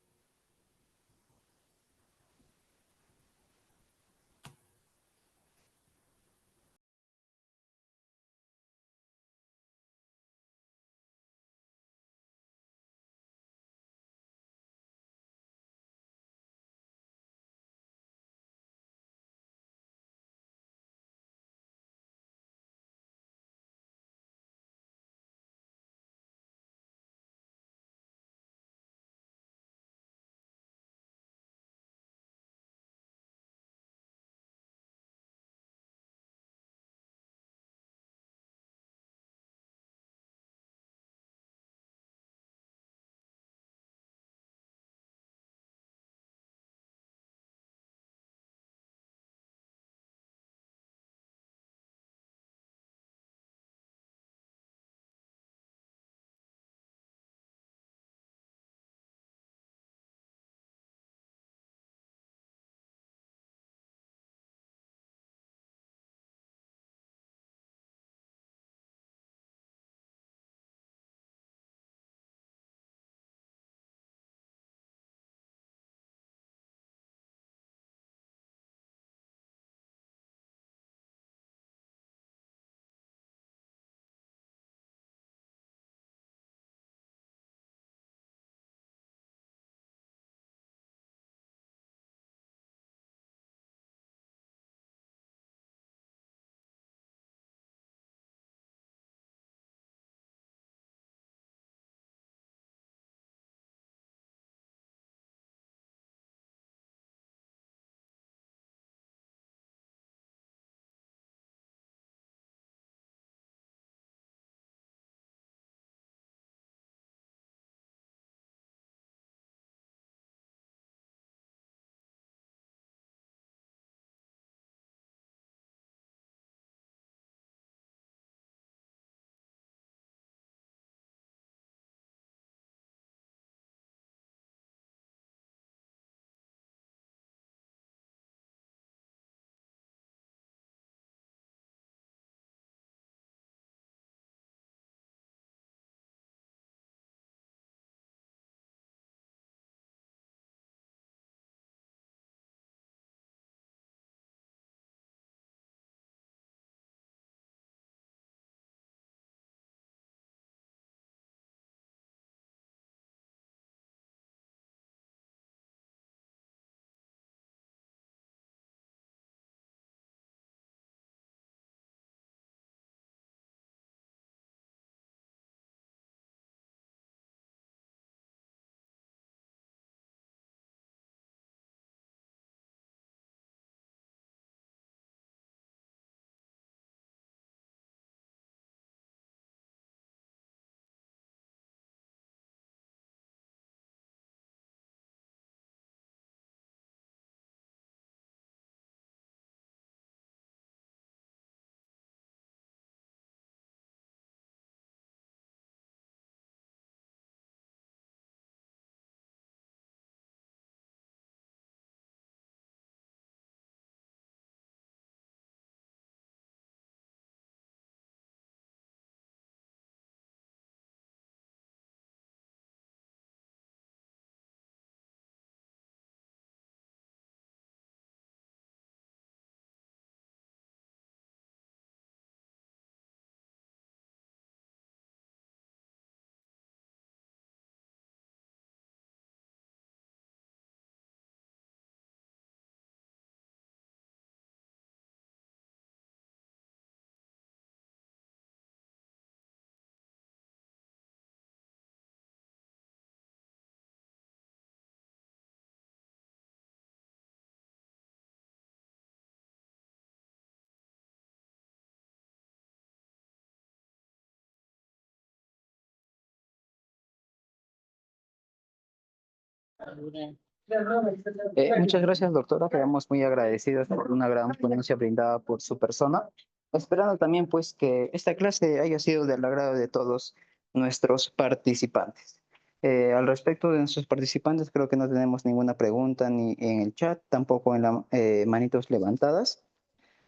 Muchas gracias, doctora. Quedamos muy agradecidos por una gran ponencia brindada por su persona. Esperando también, pues, que esta clase haya sido del agrado de todos nuestros participantes. Al respecto de nuestros participantes, creo que no tenemos ninguna pregunta ni en el chat, tampoco en la manitos levantadas.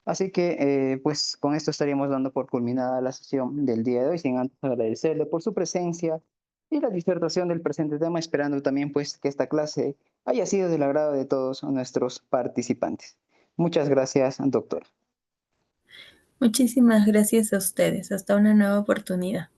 Así que, pues, con esto estaríamos dando por culminada la sesión del día de hoy, sin antes agradecerle por su presencia y la disertación del presente tema, esperando también, pues, que esta clase haya sido del agrado de todos nuestros participantes. Muchas gracias, doctora. Muchísimas gracias a ustedes. Hasta una nueva oportunidad.